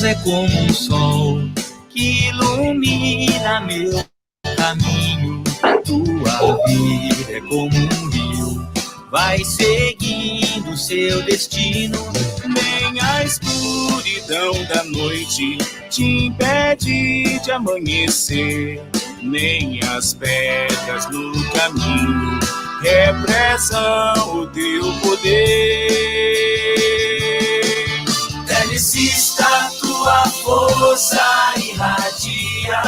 é como um sol que ilumina meu caminho. A tua vida é como um rio, vai seguindo seu destino. Nem a escuridão da noite te impede de amanhecer, nem as pedras no caminho represam o teu poder. Telecista, tua força irradia.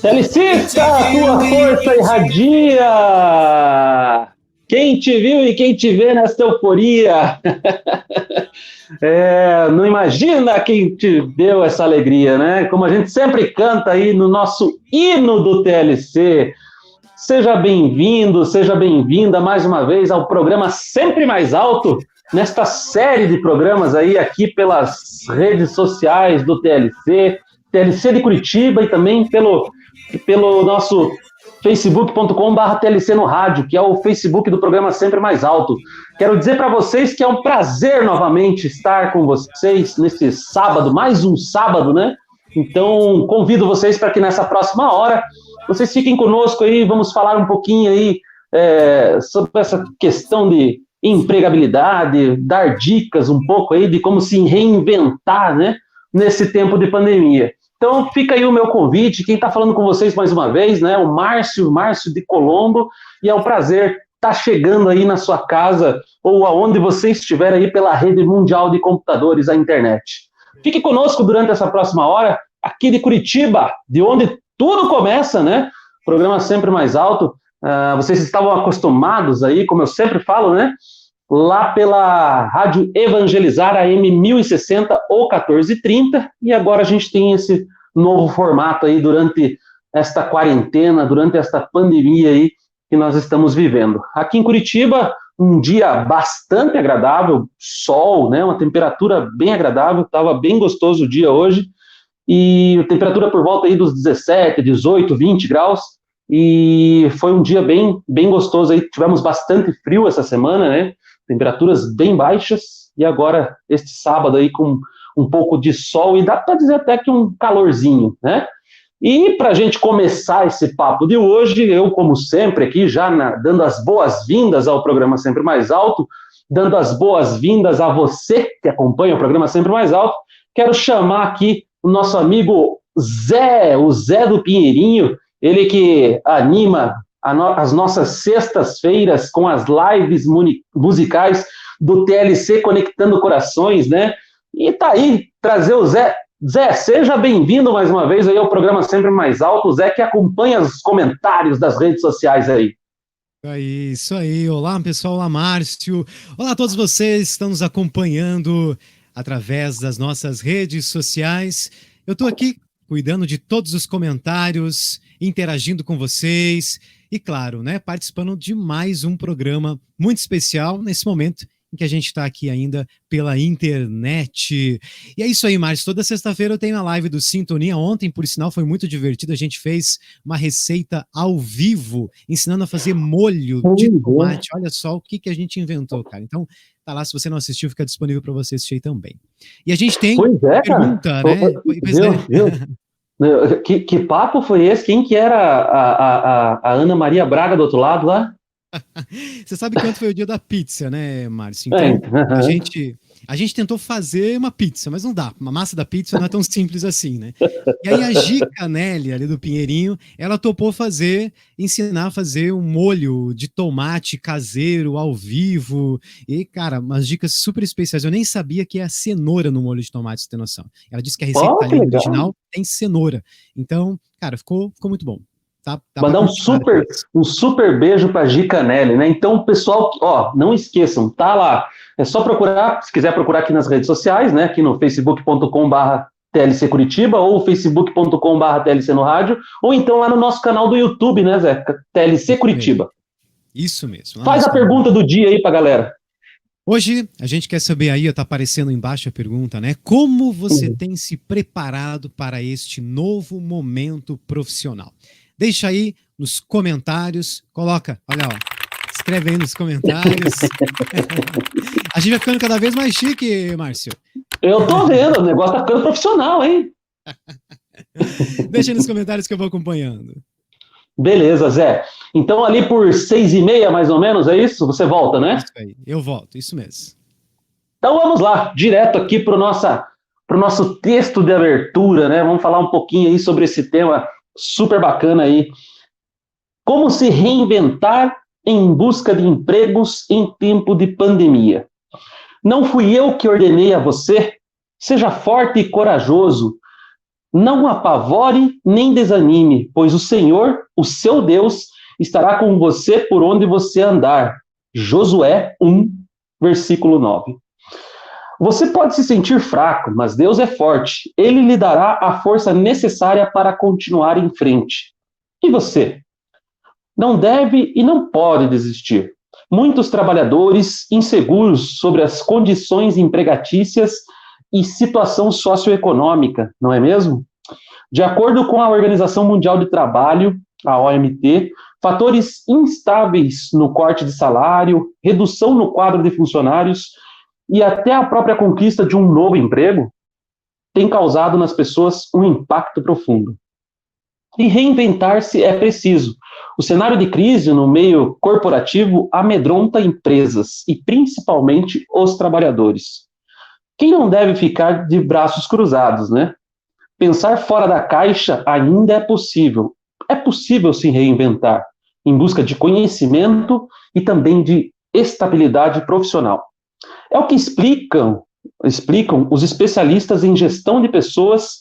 Telecista, tua força irradia. Quem te viu e quem te vê nesta euforia. Não imagina quem te deu essa alegria, né? Como a gente sempre canta aí no nosso hino do TLC. Seja bem-vindo, seja bem-vinda mais uma vez ao programa Sempre Mais Alto, nesta série de programas aí aqui pelas redes sociais do TLC, TLC de Curitiba e também pelo nosso facebook.com/TLC no rádio, que é o Facebook do programa Sempre Mais Alto. Quero dizer para vocês que é um prazer novamente estar com vocês nesse sábado, mais um sábado, né? Então, convido vocês para que nessa próxima hora vocês fiquem conosco aí, vamos falar um pouquinho aí sobre essa questão de empregabilidade, dar dicas um pouco aí de como se reinventar, né, nesse tempo de pandemia. Então, fica aí o meu convite. Quem está falando com vocês mais uma vez, né, o Márcio de Colombo, e é um prazer estar chegando aí na sua casa ou aonde você estiver aí pela rede mundial de computadores, a internet. Fique conosco durante essa próxima hora, aqui de Curitiba, de onde tudo começa, né? Programa Sempre Mais Alto. Vocês estavam acostumados aí, como eu sempre falo, né? Lá pela Rádio Evangelizar AM 1060 ou 1430, e agora a gente tem esse novo formato aí durante esta quarentena, durante esta pandemia aí que nós estamos vivendo. Aqui em Curitiba, um dia bastante agradável, sol, né? Uma temperatura bem agradável, estava bem gostoso o dia hoje, e a temperatura por volta aí dos 17, 18, 20 graus, e foi um dia bem gostoso aí. Tivemos bastante frio essa semana, né? Temperaturas bem baixas, e agora este sábado aí com um pouco de sol, e dá para dizer até que um calorzinho, né? E para a gente começar esse papo de hoje, eu, como sempre, aqui já dando as boas-vindas ao programa Sempre Mais Alto, dando as boas-vindas a você que acompanha o programa Sempre Mais Alto, quero chamar aqui o nosso amigo Zé, o Zé do Pinheirinho, ele que anima as nossas sextas-feiras com as lives musicais do TLC Conectando Corações, né? E tá aí, trazer o Zé. Zé, seja bem-vindo mais uma vez aí ao programa Sempre Mais Alto. O Zé que acompanha os comentários das redes sociais aí. Isso aí. Olá, pessoal. Olá, Márcio. Olá a todos vocês que estão nos acompanhando através das nossas redes sociais. Eu estou aqui cuidando de todos os comentários, interagindo com vocês e, claro, né, participando de mais um programa muito especial nesse momento em que a gente está aqui ainda pela internet. E é isso aí, Márcio. Toda sexta-feira eu tenho a live do Sintonia. Ontem, por sinal, foi muito divertido. A gente fez uma receita ao vivo, ensinando a fazer molho de tomate. Olha só o que a gente inventou, cara. Então, tá lá. Se você não assistiu, fica disponível para você assistir também. E a gente tem pergunta, né? Que papo foi esse? Quem que era a Ana Maria Braga do outro lado lá? Você sabe que ontem foi o dia da pizza, né, Márcio? Então, a gente tentou fazer uma pizza, mas não dá. A massa da pizza não é tão simples assim, né? E aí a Gica Nelly, ali do Pinheirinho, ela topou ensinar a fazer um molho de tomate caseiro, ao vivo. E, cara, umas dicas super especiais. Eu nem sabia que é cenoura no molho de tomate, você tem noção. Ela disse que a receita original tem cenoura. Então, cara, ficou muito bom. Mandar um super beijo para Gica Nelly, né? Então, pessoal, não esqueçam, tá lá. É só procurar, se quiser procurar aqui nas redes sociais, né? Aqui no facebook.com/TLC Curitiba ou facebook.com/TLC no rádio, ou então lá no nosso canal do YouTube, né, Zé? TLC Curitiba. Isso mesmo. Faz a pergunta do dia aí pra galera. Hoje, a gente quer saber aí, tá aparecendo embaixo a pergunta, né? Como você tem se preparado para este novo momento profissional? Deixa aí nos comentários, coloca, olha, escreve aí nos comentários. A gente vai ficando cada vez mais chique, Márcio. Eu tô vendo, o negócio tá ficando profissional, hein? Deixa aí nos comentários que eu vou acompanhando. Beleza, Zé. Então, ali por 6h30, mais ou menos, é isso? Você volta, né? Isso aí, eu volto, isso mesmo. Então, vamos lá, direto aqui para o nosso texto de abertura, né? Vamos falar um pouquinho aí sobre esse tema super bacana aí. Como se reinventar em busca de empregos em tempo de pandemia. Não fui eu que ordenei a você? Seja forte e corajoso. Não apavore nem desanime, pois o Senhor, o seu Deus, estará com você por onde você andar. Josué 1, versículo 9. Você pode se sentir fraco, mas Deus é forte. Ele lhe dará a força necessária para continuar em frente. E você? Não deve e não pode desistir. Muitos trabalhadores inseguros sobre as condições empregatícias e situação socioeconômica, não é mesmo? De acordo com a Organização Mundial de Trabalho, a OMT, fatores instáveis no corte de salário, redução no quadro de funcionários e até a própria conquista de um novo emprego tem causado nas pessoas um impacto profundo. E reinventar-se é preciso. O cenário de crise no meio corporativo amedronta empresas e principalmente os trabalhadores. Quem não deve ficar de braços cruzados, né? Pensar fora da caixa ainda é possível. É possível se reinventar em busca de conhecimento e também de estabilidade profissional. É o que explicam os especialistas em gestão de pessoas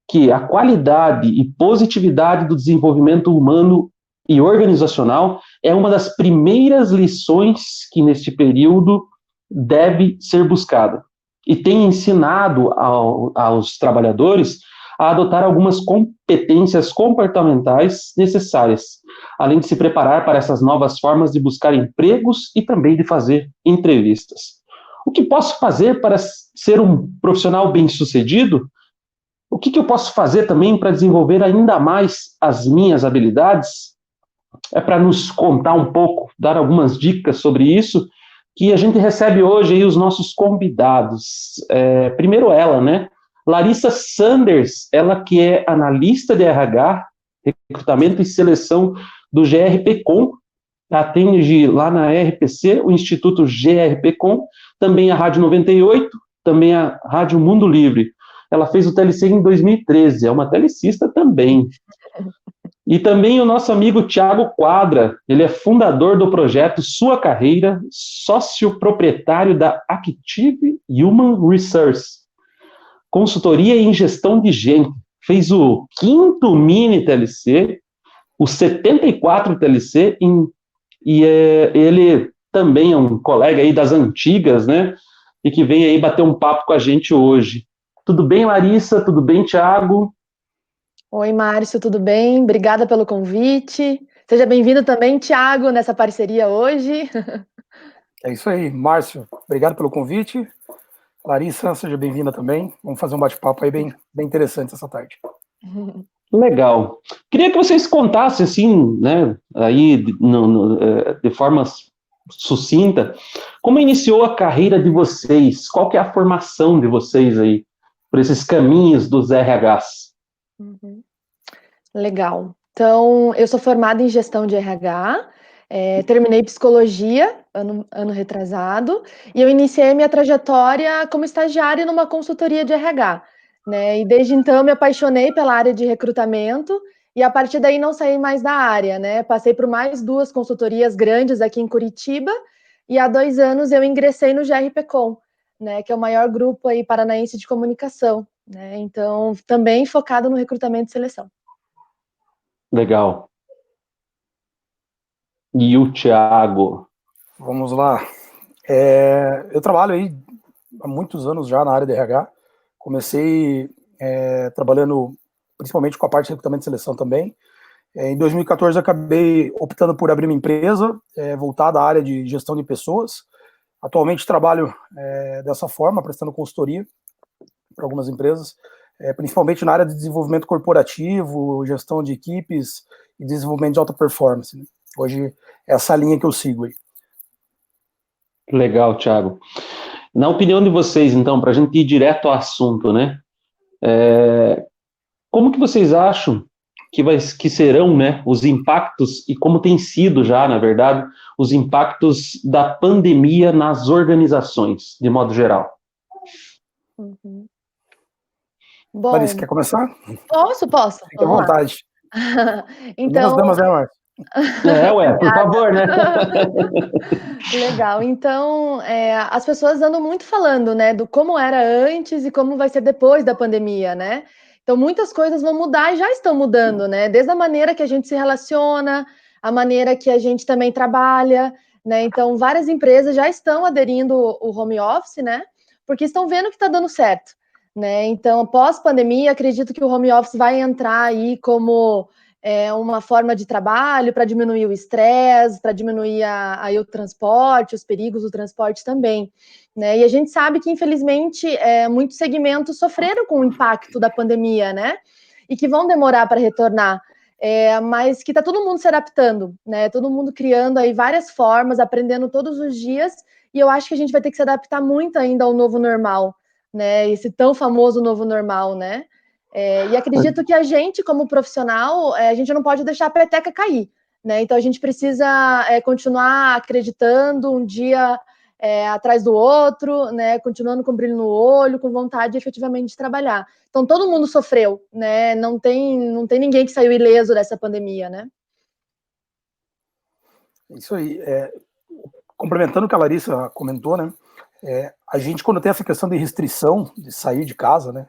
que a qualidade e positividade do desenvolvimento humano e organizacional é uma das primeiras lições que neste período deve ser buscada. E tem ensinado aos trabalhadores a adotar algumas competências comportamentais necessárias, além de se preparar para essas novas formas de buscar empregos e também de fazer entrevistas. O que posso fazer para ser um profissional bem-sucedido? O que eu posso fazer também para desenvolver ainda mais as minhas habilidades? É para nos contar um pouco, dar algumas dicas sobre isso, que a gente recebe hoje aí os nossos convidados. Primeiro ela, né? Larissa Sanders, ela que é analista de RH, recrutamento e seleção do GRPcom, atende lá na RPC, o Instituto GRPcom, também a Rádio 98, também a Rádio Mundo Livre. Ela fez o TLC em 2013, é uma telecista também. E também o nosso amigo Thiago Quadra, ele é fundador do projeto Sua Carreira, sócio proprietário da Active Human Resource, consultoria em gestão de gente. Fez o 5º mini TLC, o 74 TLC, e ele também é um colega aí das antigas, né? E que vem aí bater um papo com a gente hoje. Tudo bem, Larissa? Tudo bem, Thiago? Oi, Márcio, tudo bem? Obrigada pelo convite. Seja bem-vindo também, Thiago, nessa parceria hoje. É isso aí, Márcio. Obrigado pelo convite. Larissa, seja bem-vinda também. Vamos fazer um bate-papo aí bem interessante essa tarde. Legal. Queria que vocês contassem, assim, né, aí de forma sucinta, como iniciou a carreira de vocês? Qual que é a formação de vocês aí, por esses caminhos dos RHs? Legal. Então, eu sou formada em gestão de RH, terminei psicologia ano retrasado, e eu iniciei a minha trajetória como estagiária numa consultoria de RH, né? E desde então eu me apaixonei pela área de recrutamento, e a partir daí não saí mais da área, né? Passei por mais 2 consultorias grandes aqui em Curitiba, e há 2 anos eu ingressei no GRPcom, né? Que é o maior grupo aí paranaense de comunicação, né? Então, também focado no recrutamento e seleção. Legal. E o Thiago? Vamos lá. Eu trabalho aí há muitos anos já na área de RH. Comecei trabalhando principalmente com a parte de recrutamento e seleção também. Em 2014 acabei optando por abrir uma empresa voltada à área de gestão de pessoas. Atualmente trabalho dessa forma, prestando consultoria para algumas empresas, principalmente na área de desenvolvimento corporativo, gestão de equipes e desenvolvimento de alta performance, né? Hoje, essa linha que eu sigo aí. Legal, Thiago. Na opinião de vocês, então, para a gente ir direto ao assunto, né? Como que vocês acham que serão, né, os impactos, e como tem sido já, na verdade, os impactos da pandemia nas organizações, de modo geral? Uhum. Bom, Larissa, quer começar? posso. Fique à Vamos lá. vontade. Então, Damas, né, Márcio? Por favor, né? legal. Então, as pessoas andam muito falando, né, do como era antes e como vai ser depois da pandemia, né? Então, muitas coisas vão mudar e já estão mudando, né? Desde a maneira que a gente se relaciona, a maneira que a gente também trabalha, né? Então, várias empresas já estão aderindo o home office, né? Porque estão vendo que está dando certo, né? Então, após pandemia, acredito que o home office vai entrar aí como uma forma de trabalho para diminuir o estresse, para diminuir aí o transporte, os perigos do transporte também, né? E a gente sabe que, infelizmente, muitos segmentos sofreram com o impacto da pandemia, né? E que vão demorar para retornar, mas que está todo mundo se adaptando, né? Todo mundo criando aí várias formas, aprendendo todos os dias, e eu acho que a gente vai ter que se adaptar muito ainda ao novo normal, né? Esse tão famoso novo normal, né? E acredito que a gente, como profissional, a gente não pode deixar a peteca cair, né? Então a gente precisa continuar acreditando um dia atrás do outro, né? Continuando com brilho no olho, com vontade efetivamente de trabalhar. Então todo mundo sofreu, né? Não tem ninguém que saiu ileso dessa pandemia, né? Isso aí. Complementando o que a Larissa comentou, né? A gente, quando tem essa questão de restrição de sair de casa, né?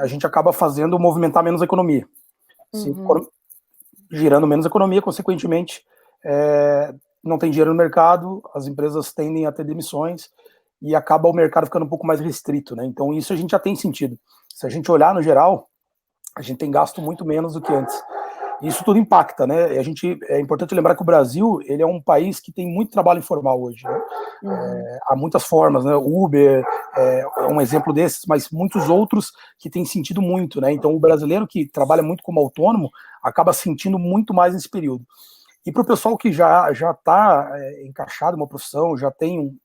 A gente acaba fazendo movimentar menos a economia. Girando menos economia, consequentemente, não tem dinheiro no mercado, as empresas tendem a ter demissões e acaba o mercado ficando um pouco mais restrito, né? Então isso a gente já tem sentido. Se a gente olhar no geral, a gente tem gasto muito menos do que antes. Isso tudo impacta, né? É importante lembrar que o Brasil, ele é um país que tem muito trabalho informal hoje, né? Há muitas formas, né? O Uber é um exemplo desses, mas muitos outros que têm sentido muito, né? Então o brasileiro que trabalha muito como autônomo acaba sentindo muito mais nesse período. E para o pessoal que já está encaixado em uma profissão, já tem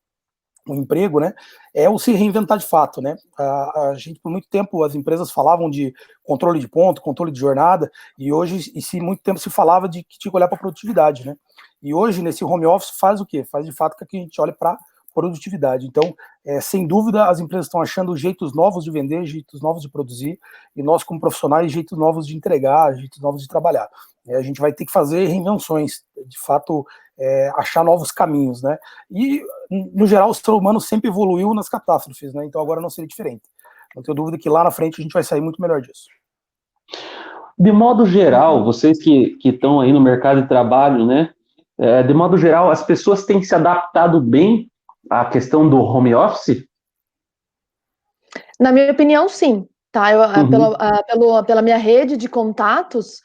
um emprego, né, é o se reinventar de fato, né? A gente, por muito tempo, as empresas falavam de controle de ponto, controle de jornada, e hoje, muito tempo se falava de que tinha que olhar para a produtividade, né? E hoje, nesse home office, faz o quê? Faz, de fato, que a gente olhe para produtividade. Então, sem dúvida, as empresas estão achando jeitos novos de vender, jeitos novos de produzir, e nós, como profissionais, jeitos novos de entregar, jeitos novos de trabalhar. A gente vai ter que fazer reinvenções, de fato, achar novos caminhos, né? E, no geral, o ser humano sempre evoluiu nas catástrofes, né? Então agora não seria diferente. Não tenho dúvida que lá na frente a gente vai sair muito melhor disso. De modo geral, vocês que estão aí no mercado de trabalho, né? De modo geral, as pessoas têm se adaptado bem à questão do home office? Na minha opinião, sim. Tá? Pela minha rede de contatos,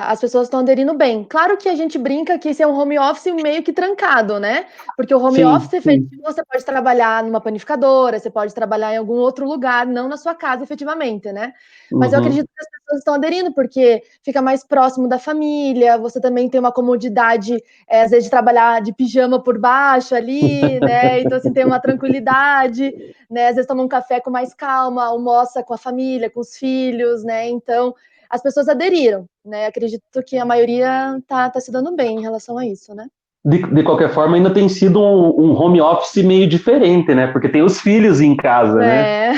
as pessoas estão aderindo bem. Claro que a gente brinca que esse é um home office meio que trancado, né? Porque o home office efetivo, você pode trabalhar numa panificadora, você pode trabalhar em algum outro lugar, não na sua casa efetivamente, né? Mas eu acredito que as pessoas estão aderindo, porque fica mais próximo da família, você também tem uma comodidade, às vezes, de trabalhar de pijama por baixo ali, né? Então, assim, tem uma tranquilidade, né? Às vezes toma um café com mais calma, almoça com a família, com os filhos, né? Então, as pessoas aderiram, né? Acredito que a maioria tá se dando bem em relação a isso, né? De qualquer forma, ainda tem sido um home office meio diferente, né? Porque tem os filhos em casa, né?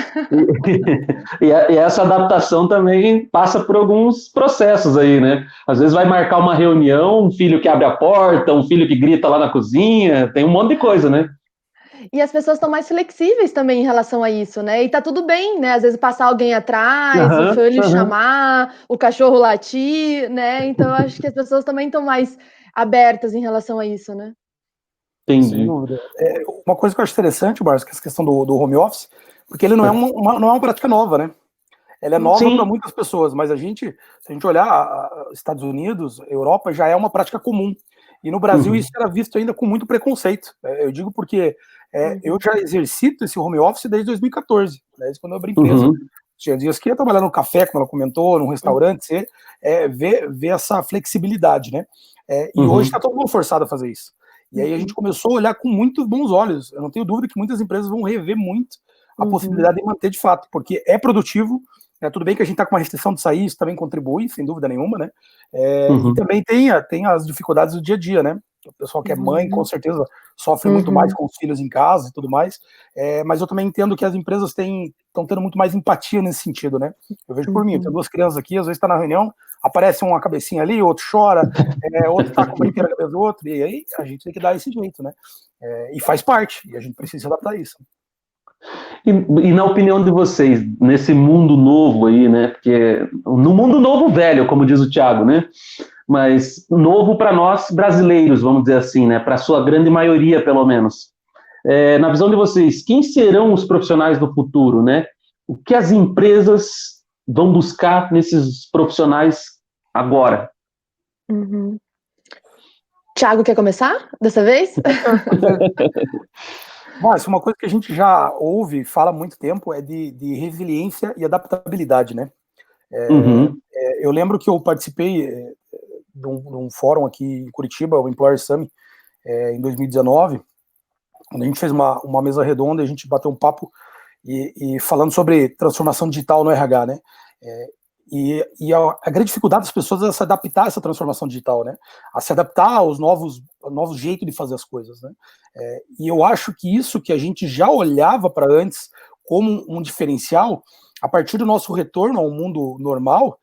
E essa adaptação também passa por alguns processos aí, né? Às vezes vai marcar uma reunião, um filho que abre a porta, um filho que grita lá na cozinha, tem um monte de coisa, né? E as pessoas estão mais flexíveis também em relação a isso, né? E tá tudo bem, né? Às vezes passar alguém atrás, o filho chamar, o cachorro latir, né? Então eu acho que as pessoas também estão mais abertas em relação a isso, né? Entendi. Sem dúvida. Uma coisa que eu acho interessante, Márcio, que é essa questão do home office, porque ele não é uma prática nova, né? Ela é nova para muitas pessoas, mas se a gente olhar Estados Unidos, Europa, já é uma prática comum. E no Brasil isso era visto ainda com muito preconceito. Eu digo porque eu já exercito esse home office desde 2014, desde quando eu abri empresa. Tinha dias que ia trabalhar no café, como ela comentou, num restaurante, você vê essa flexibilidade, né? E hoje está todo mundo forçado a fazer isso. E aí a gente começou a olhar com muito bons olhos. Eu não tenho dúvida que muitas empresas vão rever muito a possibilidade de manter de fato, porque é produtivo. Tudo bem que a gente está com uma restrição de sair, isso também contribui, sem dúvida nenhuma, né? E também tem as dificuldades do dia a dia, né? O pessoal que é mãe, com certeza, sofre muito mais com os filhos em casa e tudo mais. Mas eu também entendo que as empresas estão tendo muito mais empatia nesse sentido, né? Eu vejo por mim, eu tenho 2 crianças aqui, às vezes está na reunião, aparece uma cabecinha ali, outro chora, outro tá com brinquedo na cabeça do outro, e aí a gente tem que dar esse jeito, né? E faz parte, e a gente precisa se adaptar a isso. E na opinião de vocês, nesse mundo novo aí, né? Porque no mundo novo velho, como diz o Thiago, né? Mas novo para nós brasileiros, vamos dizer assim, né? Para a sua grande maioria, pelo menos. Na visão de vocês, quem serão os profissionais do futuro, né? O que as empresas vão buscar nesses profissionais agora? Thiago, quer começar dessa vez? Mas uma coisa que a gente já ouve e fala há muito tempo é de resiliência e adaptabilidade, né? Eu lembro que eu participei de um fórum aqui em Curitiba, o Employer Summit, em 2019, quando a gente fez uma mesa redonda, a gente bateu um papo e falando sobre transformação digital no RH, né? E a grande dificuldade das pessoas é se adaptar a essa transformação digital, né? A se adaptar aos novos jeitos de fazer as coisas, né? E eu acho que isso que a gente já olhava para antes como um diferencial, a partir do nosso retorno ao mundo normal,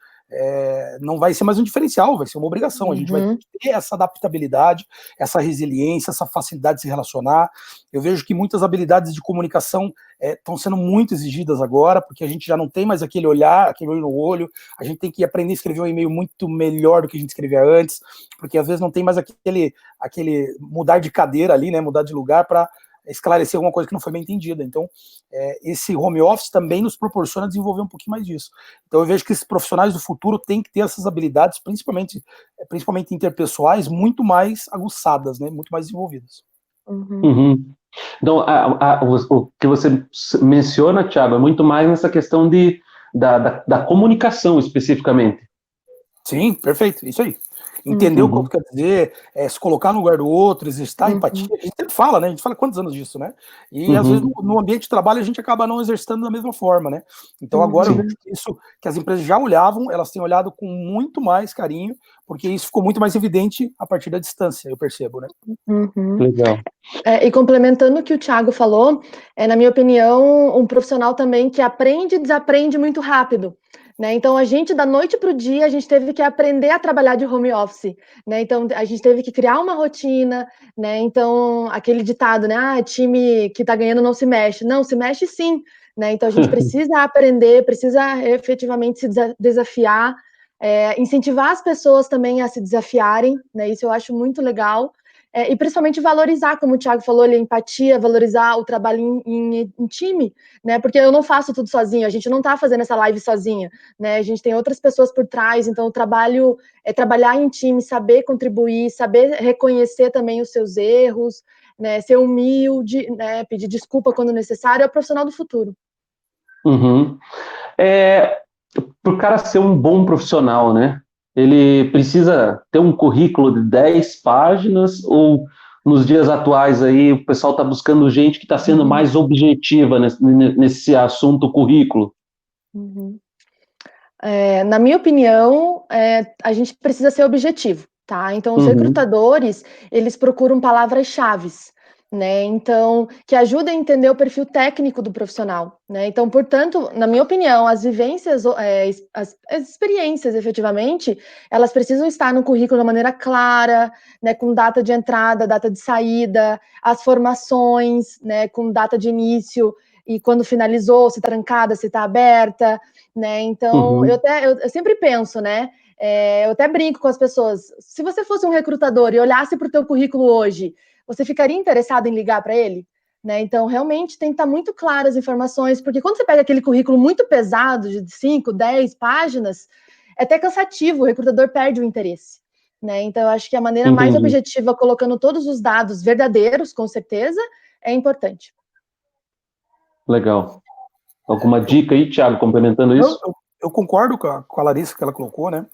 não vai ser mais um diferencial, vai ser uma obrigação. A gente vai ter essa adaptabilidade, essa resiliência, essa facilidade de se relacionar. Eu vejo que muitas habilidades de comunicação estão sendo muito exigidas agora, porque a gente já não tem mais aquele olhar, aquele olho no olho, a gente tem que aprender a escrever um e-mail muito melhor do que a gente escrevia antes, porque às vezes não tem mais aquele mudar de cadeira ali, né, mudar de lugar para esclarecer alguma coisa que não foi bem entendida. Então, esse home office também nos proporciona desenvolver um pouquinho mais disso. Então, eu vejo que esses profissionais do futuro têm que ter essas habilidades, principalmente interpessoais, muito mais aguçadas, né, muito mais desenvolvidas. Então, o que você menciona, Thiago, é muito mais nessa questão da comunicação, especificamente. Sim, perfeito, isso aí. Entender o que o outro quer dizer, se colocar no lugar do outro, exercitar empatia. A gente sempre fala, né? A gente fala quantos anos disso, né? E às vezes no ambiente de trabalho a gente acaba não exercitando da mesma forma, né? Então agora eu vejo que isso que as empresas já olhavam, elas têm olhado com muito mais carinho, porque isso ficou muito mais evidente a partir da distância, eu percebo, né? Legal. E complementando o que o Thiago falou, na minha opinião, um profissional também que aprende e desaprende muito rápido. Né? Então, a gente, da noite para o dia, a gente teve que aprender a trabalhar de home office, né? Então, a gente teve que criar uma rotina, né? Então, aquele ditado, né? Time que está ganhando não se mexe. Não, se mexe sim, né? Então, a gente precisa aprender, precisa efetivamente se desafiar, incentivar as pessoas também a se desafiarem, né? Isso eu acho muito legal. E principalmente valorizar, como o Thiago falou, a empatia, valorizar o trabalho em time, né? Porque eu não faço tudo sozinho, a gente não está fazendo essa live sozinha, né? A gente tem outras pessoas por trás, então o trabalho é trabalhar em time, saber contribuir, saber reconhecer também os seus erros, né? Ser humilde, né? Pedir desculpa quando necessário, é o profissional do futuro. Para o cara ser um bom profissional, né? Ele precisa ter um currículo de 10 páginas ou nos dias atuais aí o pessoal está buscando gente que está sendo mais objetiva nesse assunto currículo? Na minha opinião, a gente precisa ser objetivo, tá? Então, os recrutadores, eles procuram palavras-chave, né? Então, que ajudem a entender o perfil técnico do profissional, né? Então, portanto, na minha opinião, as vivências, as experiências, efetivamente, elas precisam estar no currículo de maneira clara, né? Com data de entrada, data de saída, as formações, né? Com data de início e quando finalizou, se trancada, se está aberta, né? Então, eu sempre penso, né? Eu até brinco com as pessoas. Se você fosse um recrutador e olhasse para o teu currículo hoje, você ficaria interessado em ligar para ele? Né? Então, realmente, tem que estar muito claras as informações, porque quando você pega aquele currículo muito pesado, de 5, 10 páginas, é até cansativo, o recrutador perde o interesse. Né? Então, eu acho que a maneira mais objetiva, colocando todos os dados verdadeiros, com certeza, é importante. Legal. Alguma dica aí, Thiago, complementando isso? Eu concordo com a Larissa que ela colocou, né?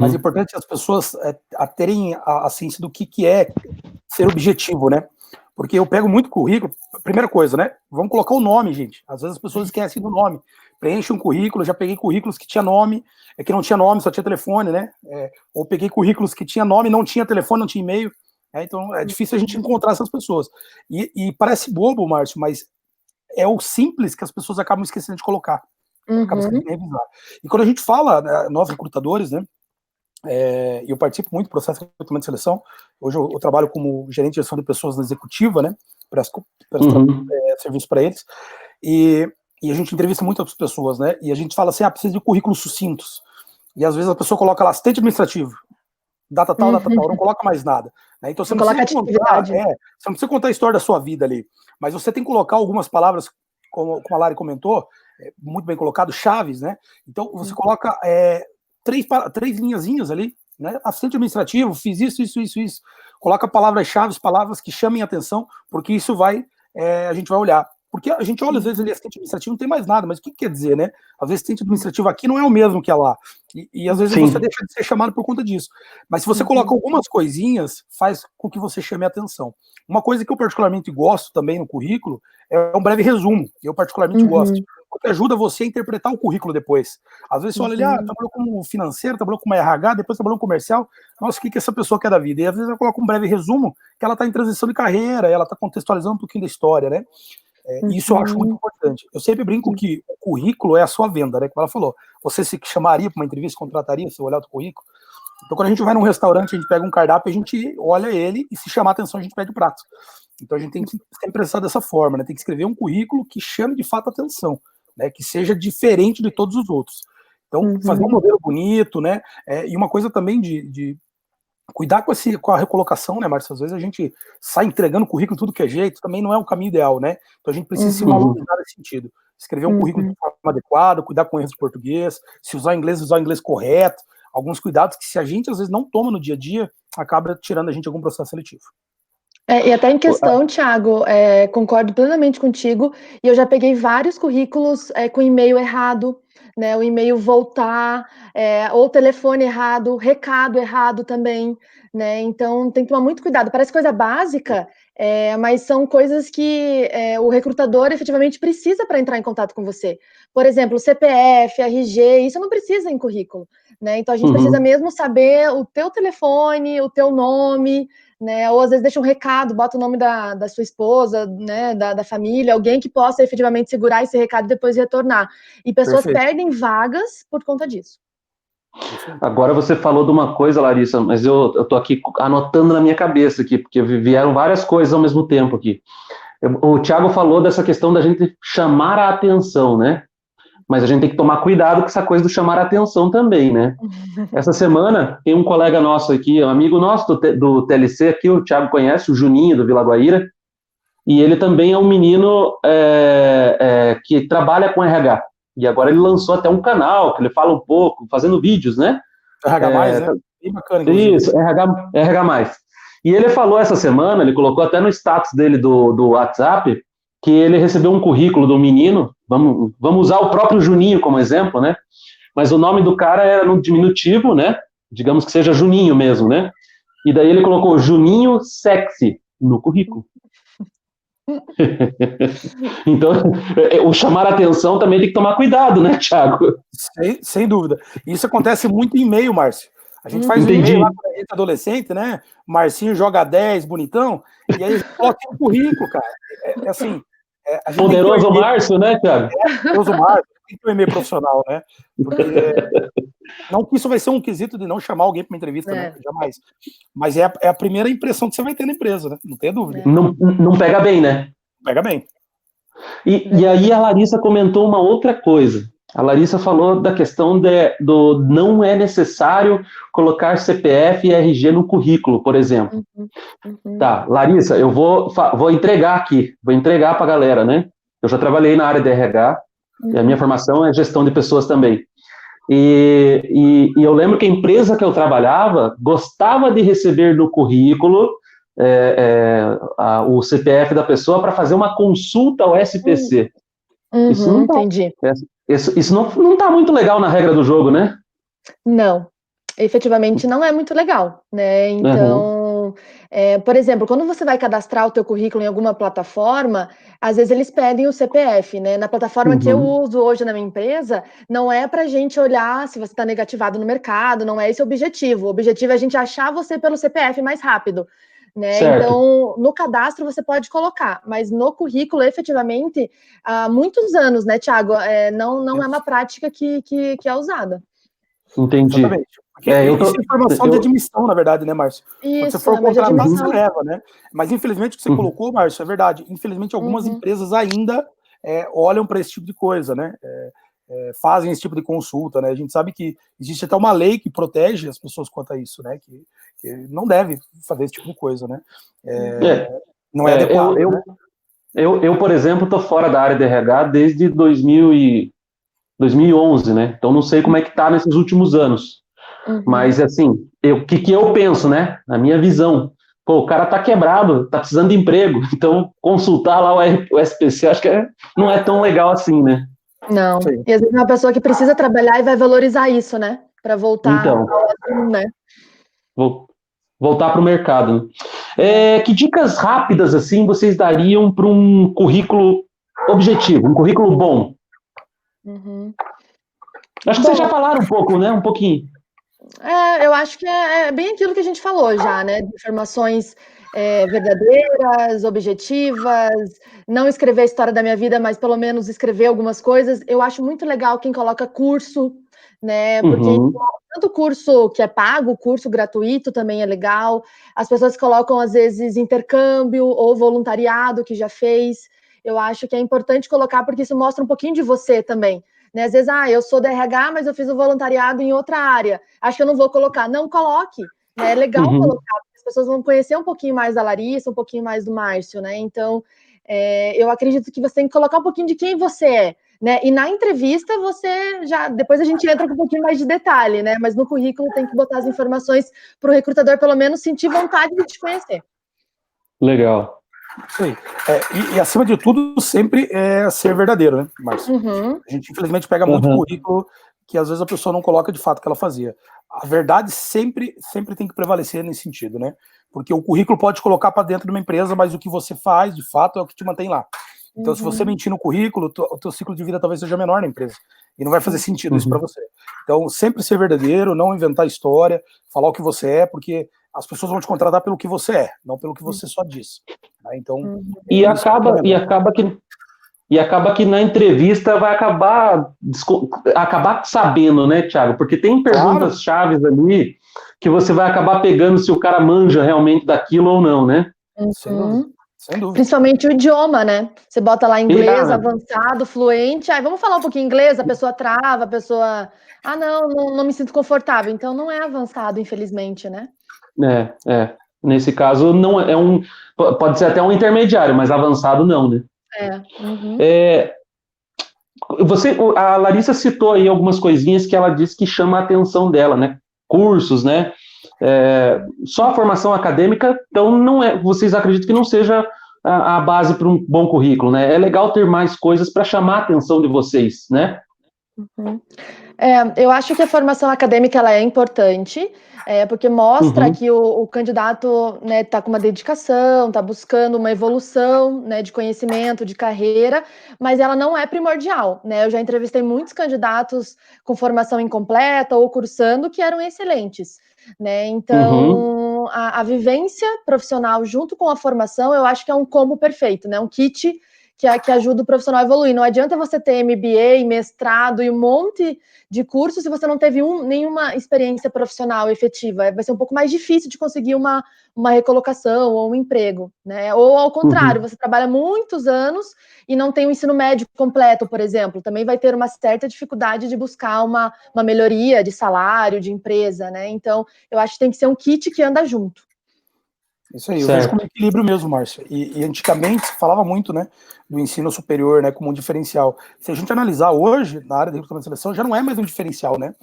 Mas é importante as pessoas terem a ciência do que é ser objetivo, né? Porque eu pego muito currículo, primeira coisa, né? Vamos colocar o nome, gente. Às vezes as pessoas esquecem do nome. Preenche um currículo, já peguei currículos que tinha nome, que não tinha nome, só tinha telefone, né? Ou peguei currículos que tinha nome, não tinha telefone, não tinha e-mail. Então é difícil a gente encontrar essas pessoas. E parece bobo, Márcio, mas é o simples que as pessoas acabam esquecendo de colocar. Acabam esquecendo de revisar. E quando a gente fala, nós recrutadores, né? Eu participo muito do processo de recrutamento e seleção. Hoje eu trabalho como gerente de gestão de pessoas na executiva, né? Presto serviço para eles. E a gente entrevista muitas pessoas, né? E a gente fala assim, precisa de currículos sucintos. E às vezes a pessoa coloca lá assistente administrativo, data tal, não coloca mais nada. Né? Então você não precisa contar, você não precisa contar a história da sua vida ali, mas você tem que colocar algumas palavras, como a Lari comentou, muito bem colocado, chaves, né? Então você coloca três linhazinhas ali, né? Assistente administrativo, fiz isso. Coloca palavras-chave, palavras que chamem a atenção, porque isso a gente vai olhar. Porque a gente olha, às vezes, ali, assistente administrativo não tem mais nada, mas o que quer dizer, né? Às vezes, assistente administrativo aqui não é o mesmo que é lá. E às vezes você deixa de ser chamado por conta disso. Mas se você coloca algumas coisinhas, faz com que você chame a atenção. Uma coisa que eu particularmente gosto também no currículo é um breve resumo. Eu particularmente gosto. Porque ajuda você a interpretar o currículo depois. Às vezes você olha ali, trabalhou como financeiro, trabalhou como RH, depois trabalhou como comercial. Nossa, o que essa pessoa quer da vida? E às vezes ela coloca um breve resumo que ela está em transição de carreira, ela está contextualizando um pouquinho da história, né? Isso eu acho muito importante. Eu sempre brinco que o currículo é a sua venda, né? Como ela falou, você se chamaria para uma entrevista, contrataria, se olhar o currículo. Então, quando a gente vai num restaurante, a gente pega um cardápio, a gente olha ele e se chamar a atenção, a gente pede o prato. Então, a gente tem que sempre pensar dessa forma, né? Tem que escrever um currículo que chame de fato a atenção, né? Que seja diferente de todos os outros. Então, fazer um modelo bonito, né? E uma coisa também de cuidar com a recolocação, né, Márcio? Às vezes a gente sai entregando currículo tudo que é jeito, também não é um caminho ideal, né? Então a gente precisa se valorizar nesse sentido. Escrever um currículo de forma adequada, cuidar com erros de português, se usar o inglês correto, alguns cuidados que se a gente às vezes não toma no dia a dia, acaba tirando a gente de algum processo seletivo. E até em questão, Thiago, concordo plenamente contigo, e eu já peguei vários currículos com e-mail errado, né, o e-mail voltar, ou telefone errado, recado errado também, né, então tem que tomar muito cuidado, parece coisa básica, mas são coisas que o recrutador efetivamente precisa para entrar em contato com você. Por exemplo, CPF, RG, isso não precisa em currículo, né, então a gente precisa mesmo saber o teu telefone, o teu nome, né, ou às vezes deixa um recado, bota o nome da sua esposa, né, da família, alguém que possa efetivamente segurar esse recado e depois retornar. E pessoas perdem vagas por conta disso. Agora você falou de uma coisa, Larissa, mas eu tô aqui anotando na minha cabeça aqui, porque vieram várias coisas ao mesmo tempo aqui. O Thiago falou dessa questão da gente chamar a atenção, né? Mas a gente tem que tomar cuidado com essa coisa do chamar a atenção também, né? Essa semana tem um colega nosso aqui, um amigo nosso do TLC aqui, o Thiago conhece, o Juninho, do Vila Guaíra, e ele também é um menino que trabalha com RH. E agora ele lançou até um canal, que ele fala um pouco, fazendo vídeos, né? RH+, né? Bem bacana, inclusive. Isso, RH+. E ele falou essa semana, ele colocou até no status dele do WhatsApp, que ele recebeu um currículo do menino, vamos usar o próprio Juninho como exemplo, né? Mas o nome do cara era no diminutivo, né? Digamos que seja Juninho mesmo, né? E daí ele colocou Juninho Sexy no currículo. Então, o chamar a atenção também tem que tomar cuidado, né, Thiago? Sem dúvida. Isso acontece muito em e-mail, Márcio. A gente faz um e-mail lá para a gente adolescente, né? Marcinho joga 10, bonitão, e aí a gente coloca no currículo, cara. Assim. Poderoso Márcio, né, Thiago? Poderoso Márcio, tem que ter um e-mail profissional, né? Porque não que isso vai ser um quesito de não chamar alguém para uma entrevista, né? Jamais. Mas é a primeira impressão que você vai ter na empresa, né? Não tenha dúvida. Não pega bem, né? Pega bem. E aí a Larissa comentou uma outra coisa. A Larissa falou da questão do não é necessário colocar CPF e RG no currículo, por exemplo. Tá, Larissa, eu vou entregar aqui, vou entregar para a galera, né? Eu já trabalhei na área de RH, e a minha formação é gestão de pessoas também. E eu lembro que a empresa que eu trabalhava gostava de receber no currículo o CPF da pessoa para fazer uma consulta ao SPC. Isso não tá, Entendi. isso não tá muito legal na regra do jogo, né? Não, efetivamente não é muito legal, né? Uhum, Então, por exemplo, quando você vai cadastrar o teu currículo em alguma plataforma, às vezes eles pedem o CPF, né? Na plataforma que eu uhum, uso hoje na minha empresa, não é para a gente olhar se você está negativado no mercado, não é esse o objetivo. O objetivo é a gente achar você pelo CPF mais rápido, né? certo. Então, no cadastro você pode colocar, mas no currículo, efetivamente, há muitos anos, né, Thiago? Não é uma prática que é usada. Entendi. Exatamente. Porque isso é informação de Eu, admissão, na verdade, né, Márcio? Quando você Isso, for na verdade, contratar, você admissão. leva, né? Mas infelizmente o que você uhum, colocou, Márcio, é verdade. Infelizmente, algumas Uhum. empresas ainda olham para esse tipo de coisa, né? Fazem esse tipo de consulta, né? A gente sabe que existe até uma lei que protege as pessoas quanto a isso, né? Que não deve fazer esse tipo de coisa, né? é, Não é adequado, né? eu, por exemplo, estou fora da área de RH desde 2011, né? Então não sei como é que tá nesses últimos anos. Uhum. Mas, assim, o que eu penso, né? Na minha visão, pô, o cara tá quebrado, tá precisando de emprego, então consultar lá o SPC, acho que não é tão legal assim, né? Não. Sim. E às vezes é uma pessoa que precisa trabalhar e vai valorizar isso, né? Para voltar Então, ao azul, né? vou voltar para o mercado, né? É. Que dicas rápidas, assim, vocês dariam para um currículo objetivo, um currículo bom? Uhum. Acho que vocês já Bom, falaram um pouco, né? Um pouquinho. eu acho que é bem aquilo que a gente falou já, né? De informações verdadeiras, objetivas, não escrever a história da minha vida, mas pelo menos escrever algumas coisas. Eu acho muito legal quem coloca curso, né? Porque Uhum, tanto curso que é pago, curso gratuito também é legal. As pessoas colocam, às vezes, intercâmbio ou voluntariado que já fez. Eu acho que é importante colocar, porque isso mostra um pouquinho de você também. Né? Às vezes, eu sou da RH, mas eu fiz o voluntariado em outra área. Acho que eu não vou colocar. Não coloque. Né? É legal uhum. colocar, porque as pessoas vão conhecer um pouquinho mais da Larissa, um pouquinho mais do Márcio, né? Então, eu acredito que você tem que colocar um pouquinho de quem você é. Né? E na entrevista você já. Depois a gente entra com um pouquinho mais de detalhe, né? Mas no currículo tem que botar as informações para o recrutador, pelo menos, sentir vontade de te conhecer. Legal. Sim. E acima de tudo, sempre ser verdadeiro, né, Márcio? Uhum. A gente, infelizmente, pega muito Uhum, currículo que às vezes a pessoa não coloca de fato o que ela fazia. A verdade sempre tem que prevalecer nesse sentido, né? Porque o currículo pode colocar para dentro de uma empresa, mas o que você faz, de fato, é o que te mantém lá. Então, se você Uhum. mentir no currículo, o teu ciclo de vida talvez seja menor na empresa. E não vai fazer sentido isso para uhum. você. Então, sempre ser verdadeiro, não inventar história, falar o que você é, porque as pessoas vão te contratar pelo que você é, não pelo que você só diz. Né? Então, Uhum. E isso é acaba, e fundamental. acaba que E acaba que na entrevista vai acabar sabendo, né, Thiago? Porque tem Claro, perguntas chaves ali que você vai acabar pegando se o cara manja realmente daquilo ou não, né? sem dúvida. Uhum. Sem dúvida. Principalmente o idioma, né? Você bota lá E, inglês, avançado, fluente. Aí vamos falar um pouquinho inglês, a pessoa trava, a pessoa. Não me sinto confortável. Então não é avançado, infelizmente, né? nesse caso não pode ser até um intermediário, mas avançado não, né? Uhum. É, a Larissa citou aí algumas coisinhas que ela disse que chama a atenção dela, né? Cursos, né? Só a formação acadêmica, então não é. Vocês acreditam que não seja a base para um bom currículo, né? É legal ter mais coisas para chamar a atenção de vocês, né? Uhum. Eu acho que a formação acadêmica ela é importante, porque mostra Uhum, que o candidato está com uma dedicação, está buscando uma evolução, né, de conhecimento, de carreira, mas ela não é primordial. Né? Eu já entrevistei muitos candidatos com formação incompleta ou cursando que eram excelentes. Né? uhum, Então, a vivência profissional junto com a formação, eu acho que é um combo perfeito, né? Um kit que ajuda o profissional a evoluir. Não adianta você ter MBA, mestrado e um monte de curso se você não teve nenhuma experiência profissional efetiva. Vai ser um pouco mais difícil de conseguir uma recolocação ou um emprego, né? Ou ao contrário, uhum. você trabalha muitos anos e não tem o ensino médio completo, por exemplo, também vai ter uma certa dificuldade de buscar uma melhoria de salário, de empresa, né? Então, eu acho que tem que ser um kit que anda junto. Isso aí, eu Certo. vejo como equilíbrio mesmo, Márcio. E antigamente se falava muito, né, do ensino superior, né, como um diferencial. Se a gente analisar hoje, na área de recrutamento e seleção, já não é mais um diferencial, né?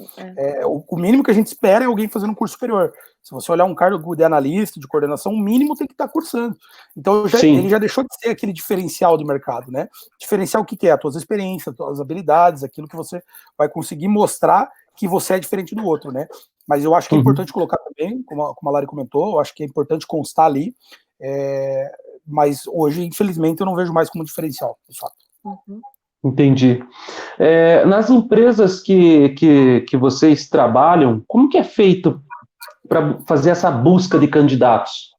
O mínimo que a gente espera é alguém fazendo um curso superior. Se você olhar um cargo de analista, de coordenação, o mínimo tem que estar cursando. Então, ele já deixou de ser aquele diferencial do mercado, né? Diferencial o que é? As tuas experiências, as tuas habilidades, aquilo que você vai conseguir mostrar que você é diferente do outro, né? Mas eu acho que é importante colocar também, como a Lari comentou, eu acho que é importante constar ali, mas hoje, infelizmente, eu não vejo mais como diferencial, de fato. Entendi. Nas empresas que vocês trabalham, como que é feito para fazer essa busca de candidatos?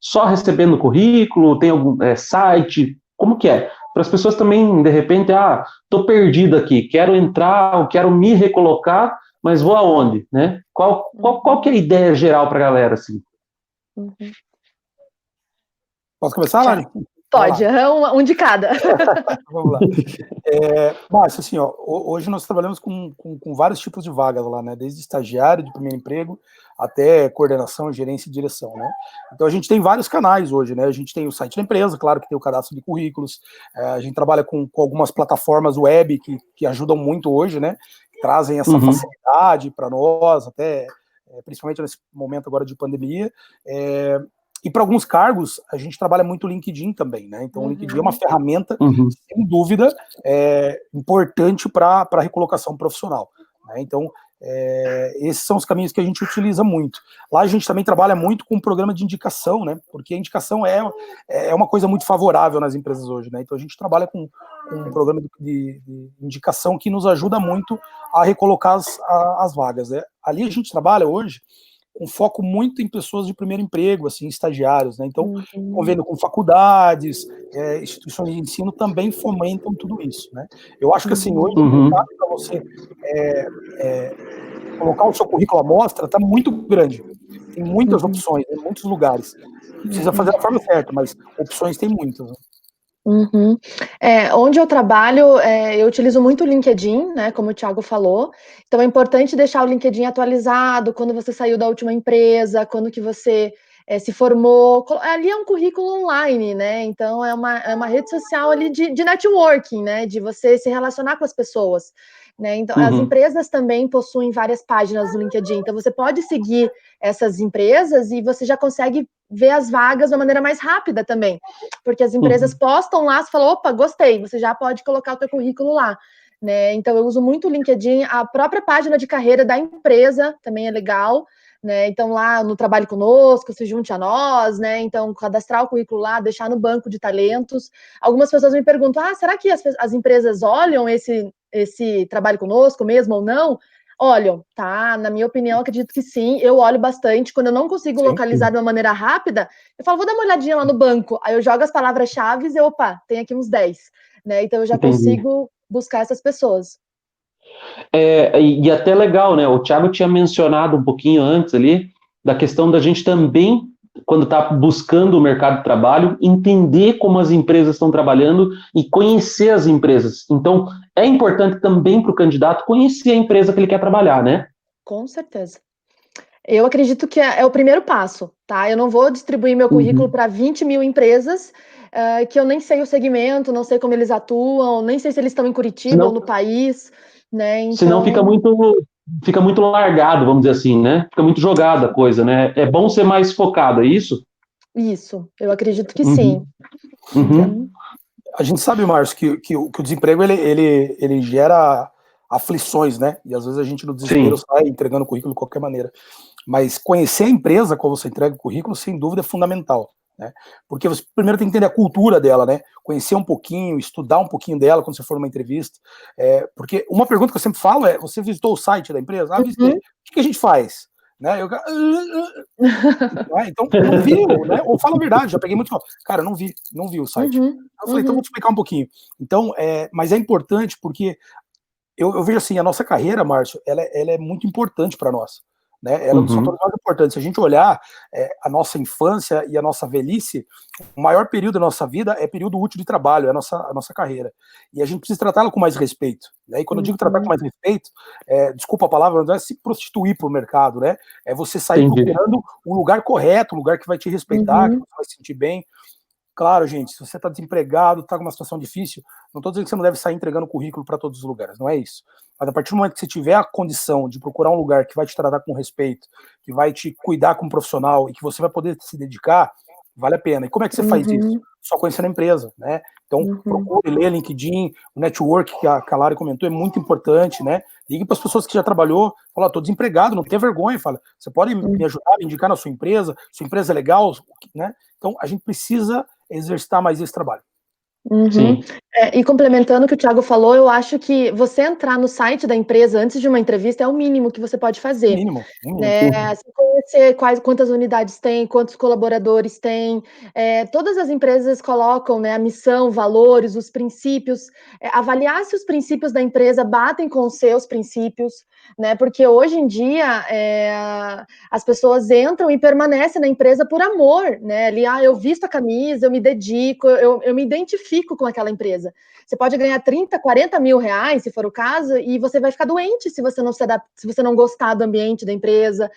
Só recebendo currículo? Tem algum site? Como que é? Para as pessoas também, de repente, estou perdido aqui, quero entrar, eu quero me recolocar, mas vou aonde, né? Qual que é a ideia geral para a galera, assim? Posso começar, Lari? Pode, um de cada. Vamos lá. Márcio, assim, hoje nós trabalhamos com vários tipos de vagas lá, né? Desde estagiário, de primeiro emprego, até coordenação, gerência e direção, né? Então a gente tem vários canais hoje, né? A gente tem o site da empresa, claro que tem o cadastro de currículos, a gente trabalha com algumas plataformas web que ajudam muito hoje, né? Trazem essa facilidade para nós, até principalmente nesse momento agora de pandemia. E para alguns cargos, a gente trabalha muito o LinkedIn também, né? Então, o LinkedIn é uma ferramenta, sem dúvida, importante para a recolocação profissional, né? Então, esses são os caminhos que a gente utiliza muito. Lá a gente também trabalha muito com um programa de indicação, né? Porque a indicação é uma coisa muito favorável nas empresas hoje, né? Então, a gente trabalha com um programa de indicação que nos ajuda muito a recolocar as vagas, né? Ali a gente trabalha hoje com foco muito em pessoas de primeiro emprego, assim, estagiários, né? Então, convênio com faculdades, instituições de ensino também fomentam tudo isso, né? Eu acho que, assim, hoje o mercado para você colocar o seu currículo à mostra está muito grande. Tem muitas opções, em muitos lugares. Precisa fazer da forma certa, mas opções tem muitas, né? Onde eu trabalho, eu utilizo muito o LinkedIn, né, como o Thiago falou. Então é importante deixar o LinkedIn atualizado quando você saiu da última empresa, quando que você se formou. Ali é um currículo online, né? Então é uma rede social ali de networking, né? De você se relacionar com as pessoas, né? Então as empresas também possuem várias páginas no LinkedIn. Então você pode seguir essas empresas e você já consegue ver as vagas de uma maneira mais rápida também, porque as empresas postam lá, você fala, opa, gostei, você já pode colocar o teu currículo lá, né? Então eu uso muito o LinkedIn, a própria página de carreira da empresa também é legal, né? Então lá no Trabalhe Conosco, se junte a nós, né? Então cadastrar o currículo lá, deixar no banco de talentos. Algumas pessoas me perguntam, será que as empresas olham esse Trabalhe Conosco mesmo ou não? Olham, tá? Na minha opinião, acredito que sim. Eu olho bastante. Quando eu não consigo localizar de uma maneira rápida, eu falo, vou dar uma olhadinha lá no banco. Aí eu jogo as palavras-chave e, opa, tem aqui uns 10. Né? Então eu já consigo buscar essas pessoas. E até legal, né? O Thiago tinha mencionado um pouquinho antes ali da questão da gente também, quando está buscando o mercado de trabalho, entender como as empresas estão trabalhando e conhecer as empresas. Então, é importante também para o candidato conhecer a empresa que ele quer trabalhar, né? Com certeza. Eu acredito que é o primeiro passo, tá? Eu não vou distribuir meu currículo para 20 mil empresas que eu nem sei o segmento, não sei como eles atuam, nem sei se eles estão em Curitiba ou no país, né? Então... Senão fica muito largado, vamos dizer assim, né? Fica muito jogada a coisa, né? É bom ser mais focado, é isso? Isso, eu acredito que sim. A gente sabe, Márcio, que o desemprego ele gera aflições, né? E às vezes a gente no desespero sai entregando o currículo de qualquer maneira. Mas conhecer a empresa quando você entrega o currículo, sem dúvida, é fundamental, né? Porque você primeiro tem que entender a cultura dela, né? Conhecer um pouquinho, estudar um pouquinho dela quando você for numa entrevista. Porque uma pergunta que eu sempre falo é: você visitou o site da empresa? Visitei. O que a gente faz? Né? Então, não viu, né? Ou fala a verdade, já peguei muito. Cara, não vi o site. Eu falei, então vou te explicar um pouquinho. Então, mas é importante porque eu vejo assim, a nossa carreira, Márcio, ela é muito importante para nós. né? Era um dos fatores mais importantes. Se a gente olhar a nossa infância e a nossa velhice, o maior período da nossa vida é período útil de trabalho, é a nossa carreira. E a gente precisa tratá-la com mais respeito, né? E quando eu digo tratar com mais respeito, desculpa a palavra, não é se prostituir para o mercado, né? É você sair procurando um lugar correto, um lugar que vai te respeitar, que você vai se sentir bem. Claro, gente, se você está desempregado, está com uma situação difícil, não estou dizendo que você não deve sair entregando currículo para todos os lugares, não é isso. Mas a partir do momento que você tiver a condição de procurar um lugar que vai te tratar com respeito, que vai te cuidar como profissional e que você vai poder se dedicar, vale a pena. E como é que você faz isso? Só conhecendo a empresa, né? Então, procure ler LinkedIn, o network que a Lari comentou é muito importante, né? Ligue para as pessoas que já trabalhou, fala, estou desempregado, não tenha vergonha, fala, você pode me ajudar, me indicar na sua empresa é legal, né? Então, a gente precisa exercitar mais esse trabalho. Sim. E complementando o que o Thiago falou, eu acho que você entrar no site da empresa antes de uma entrevista é o mínimo que você pode fazer. Mínimo. Você conhecer quantas unidades tem, quantos colaboradores tem. Todas as empresas colocam, né, a missão, valores, os princípios. Avaliar se os princípios da empresa batem com os seus princípios, né? Porque hoje em dia as pessoas entram e permanecem na empresa por amor, né? Ali, eu visto a camisa, eu me dedico, eu me identifico com aquela empresa. Você pode ganhar 30, 40 mil reais, se for o caso, e você vai ficar doente se você não se você não gostar do ambiente da empresa,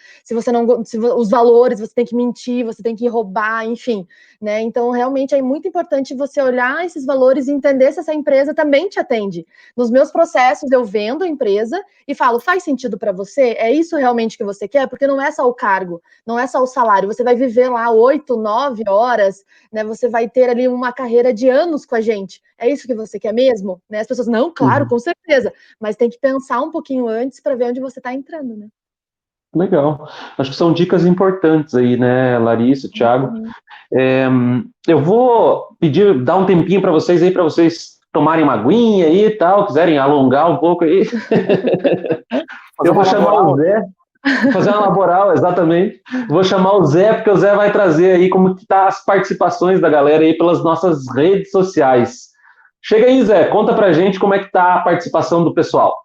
os valores, você tem que mentir, você tem que roubar, enfim, né? Então, realmente é muito importante você olhar esses valores e entender se essa empresa também te atende. Nos meus processos, eu vendo a empresa e falo, faz sentido para você? É isso realmente que você quer? Porque não é só o cargo, não é só o salário, você vai viver lá 8, 9 horas, né? Você vai ter ali uma carreira de anos com a gente. É isso que você quer mesmo? Né? As pessoas, não, claro, com certeza, mas tem que pensar um pouquinho antes para ver onde você está entrando, né? Legal. Acho que são dicas importantes aí, né, Larissa, Thiago. Eu vou dar um tempinho para vocês aí, para vocês tomarem uma aguinha aí e tal, quiserem alongar um pouco aí. Eu vou chamar o Zé, fazer uma laboral, exatamente. Vou chamar o Zé, porque o Zé vai trazer aí como que tá as participações da galera aí pelas nossas redes sociais. Chega aí, Zé, conta pra gente como é que tá a participação do pessoal.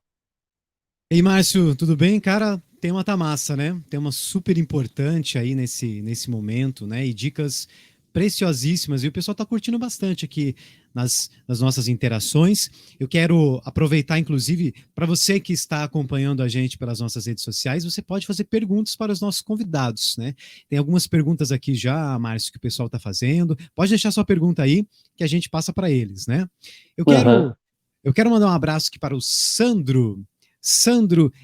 Ei, Márcio, tudo bem? Cara, tema tá massa, né? Tema super importante aí nesse momento, né? E dicas preciosíssimas. E o pessoal tá curtindo bastante aqui nas nossas interações. Eu quero aproveitar, inclusive, para você que está acompanhando a gente pelas nossas redes sociais, você pode fazer perguntas para os nossos convidados, né? Tem algumas perguntas aqui já, Márcio, que o pessoal tá fazendo. Pode deixar sua pergunta aí, que a gente passa para eles, né? Eu quero mandar um abraço aqui para o Sandro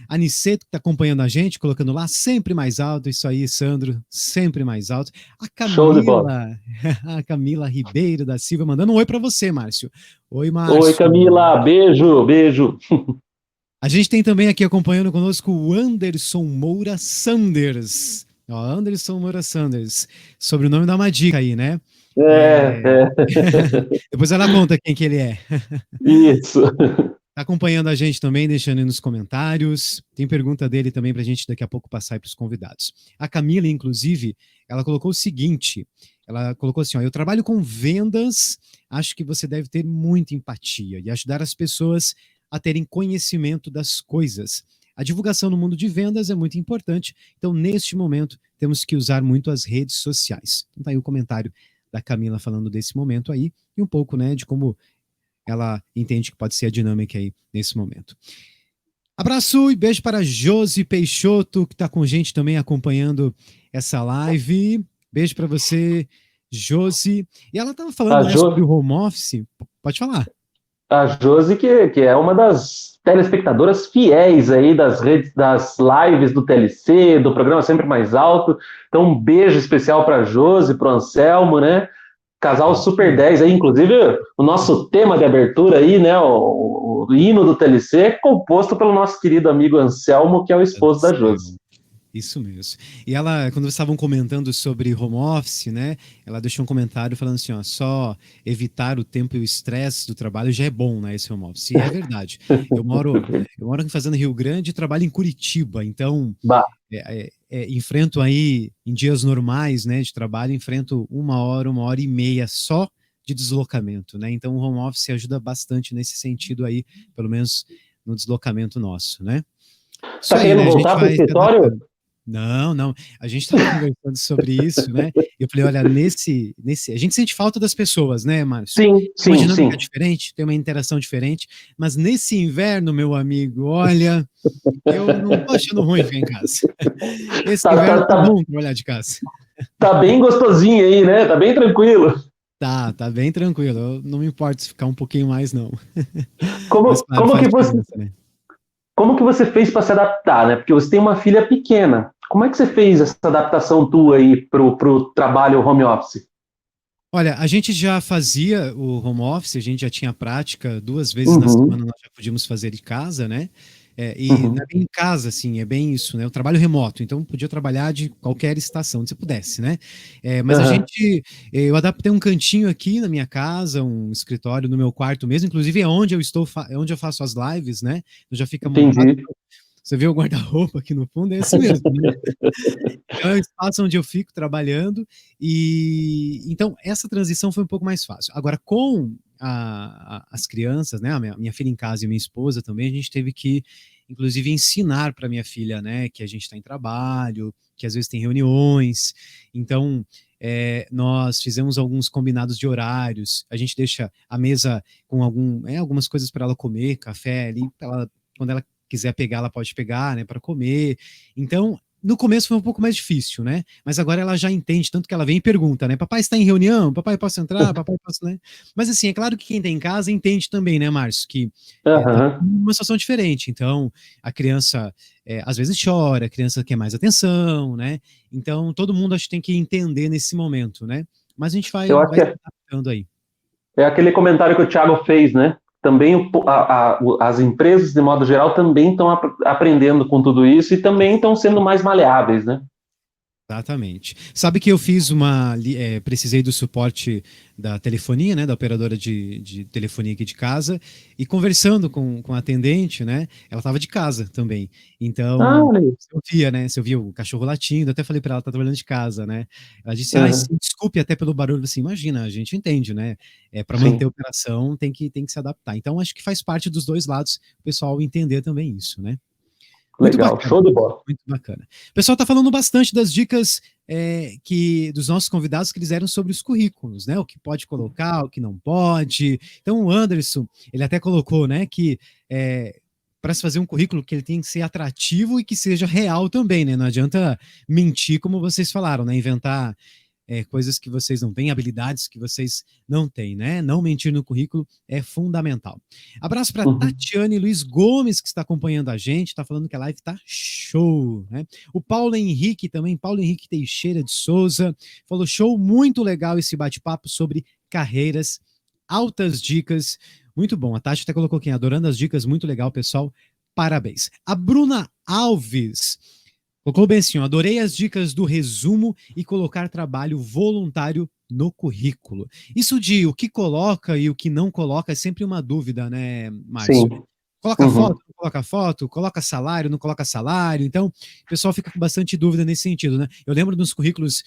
Aniceto, que está acompanhando a gente, colocando lá sempre mais alto. Isso aí, Sandro, sempre mais alto. A Camila Ribeiro da Silva mandando um oi para você, Márcio. Oi, Márcio. Oi, Camila, beijo. A gente tem também aqui acompanhando conosco o Anderson Moura Sanders. Anderson Moura Sanders. Sobrenome dá uma dica aí, né? Depois ela conta quem que ele é. Isso. Tá acompanhando a gente também, deixando aí nos comentários. Tem pergunta dele também para a gente daqui a pouco passar para os convidados. A Camila, inclusive, ela colocou o seguinte, ela colocou assim, eu trabalho com vendas, acho que você deve ter muita empatia e ajudar as pessoas a terem conhecimento das coisas. A divulgação no mundo de vendas é muito importante, então neste momento temos que usar muito as redes sociais. Então tá aí o comentário da Camila falando desse momento aí e um pouco, né, de como ela entende que pode ser a dinâmica aí nesse momento. Abraço e beijo para Josi Peixoto, que está com a gente também acompanhando essa live. Beijo para você, Josi. E ela estava falando sobre o home office. Pode falar. A Josi, que é uma das telespectadoras fiéis aí das redes, das lives do TLC, do programa Sempre Mais Alto. Então, um beijo especial para a Josi, para o Anselmo, né? Casal Super 10 aí, inclusive o nosso tema de abertura aí, né, o hino do TLC é composto pelo nosso querido amigo Anselmo, que é o esposo da Josi. Isso mesmo. E ela, quando estavam comentando sobre home office, né, ela deixou um comentário falando assim, só evitar o tempo e o estresse do trabalho já é bom, né, esse home office. E é verdade. Eu moro aqui fazendo Rio Grande e trabalho em Curitiba, então enfrento aí, em dias normais, né, de trabalho, enfrento 1 hora e meia só de deslocamento, né, então o home office ajuda bastante nesse sentido aí, pelo menos no deslocamento nosso, né. Tá querendo voltar para o escritório? Não, não. A gente estava conversando sobre isso, né? Eu falei, olha, a gente sente falta das pessoas, né, Márcio? Sim, Tem uma sim, sim. dinâmica diferente, tem uma interação diferente, mas nesse inverno, meu amigo, olha, eu não tô achando ruim ficar em casa. Esse Tá, inverno tá, tá tá, bom trabalhar de casa. tá bem gostosinho aí, né? Tá bem tranquilo. Tá bem tranquilo. Eu não me importo se ficar um pouquinho mais, não. Mas, Como, claro, como faz que você, diferença, né? como que você fez para se adaptar, né? Porque você tem uma filha pequena. Como é que você fez essa adaptação tua aí pro trabalho home office? Olha, a gente já fazia o home office, a gente já tinha prática, 2 vezes na Uhum, semana nós já podíamos fazer de casa, né? E não é uhum, bem em casa, assim, é bem isso, né? O trabalho remoto, então podia trabalhar de qualquer estação, onde você pudesse, né? Mas aham, eu adaptei um cantinho aqui na minha casa, um escritório no meu quarto mesmo, inclusive é onde eu é onde eu faço as lives, né? Eu já fica montado. entendi. Você vê o guarda-roupa aqui no fundo, é esse mesmo, né? Então é o espaço onde eu fico trabalhando e então essa transição foi um pouco mais fácil. Agora com as crianças, né, a minha filha em casa e minha esposa também, a gente teve que inclusive ensinar para minha filha, né, que a gente está em trabalho, que às vezes tem reuniões. Então nós fizemos alguns combinados de horários. A gente deixa a mesa com algumas coisas para ela comer, café ali, quando ela quiser pegar, ela pode pegar, né, para comer. Então no começo foi um pouco mais difícil, né? Mas agora ela já entende, tanto que ela vem e pergunta, né? Papai está em reunião? Papai, posso entrar? Papai, posso, né? Mas assim, é claro que quem tem em casa entende também, né, Márcio? Que tá Aham. numa situação diferente. Então, a criança às vezes chora, a criança quer mais atenção, né? Então, todo mundo acho que tem que entender nesse momento, né? Mas a gente Eu acho vai que se adaptando aí. é aquele comentário que o Thiago fez, né? Também as empresas, de modo geral, também estão aprendendo com tudo isso e também estão sendo mais maleáveis, né? Exatamente. Sabe que eu fiz precisei do suporte da telefonia, né, da operadora de telefonia aqui de casa, e conversando com a atendente, né, ela estava de casa também. Ah, Então, olha aí. você ouvia, né, você ouvia o cachorro latindo, até falei para ela, tá trabalhando de casa, né. Ela disse, Aham, sim, desculpe até pelo barulho, assim, imagina, a gente entende, né, para manter a sim. operação tem que se adaptar. Então, acho que faz parte dos dois lados, o pessoal entender também isso, né. Muito Legal, bacana, show de bola. muito bacana. O pessoal está falando bastante das dicas que dos nossos convidados que eles deram sobre os currículos, né? O que pode colocar, o que não pode. Então o Anderson, ele até colocou, né, que para se fazer um currículo que ele tem que ser atrativo e que seja real também, né? Não adianta mentir, como vocês falaram, né? Inventar coisas que vocês não têm, habilidades que vocês não têm, né? Não mentir no currículo é fundamental. Abraço para Uhum. Tatiane Luiz Gomes, que está acompanhando a gente, está falando que a live está show, né? O Paulo Henrique também, Paulo Henrique Teixeira de Souza, falou show, muito legal esse bate-papo sobre carreiras, altas dicas, muito bom. A Tati até colocou aqui, adorando as dicas, muito legal, pessoal. Parabéns. A Bruna Alves colocou bem assim, ó, adorei as dicas do resumo e colocar trabalho voluntário no currículo. Isso de o que coloca e o que não coloca é sempre uma dúvida, né, Márcio? Sim. Coloca foto, Uhum. não coloca foto, coloca salário, não coloca salário. Então, o pessoal fica com bastante dúvida nesse sentido, né? Eu lembro dos currículos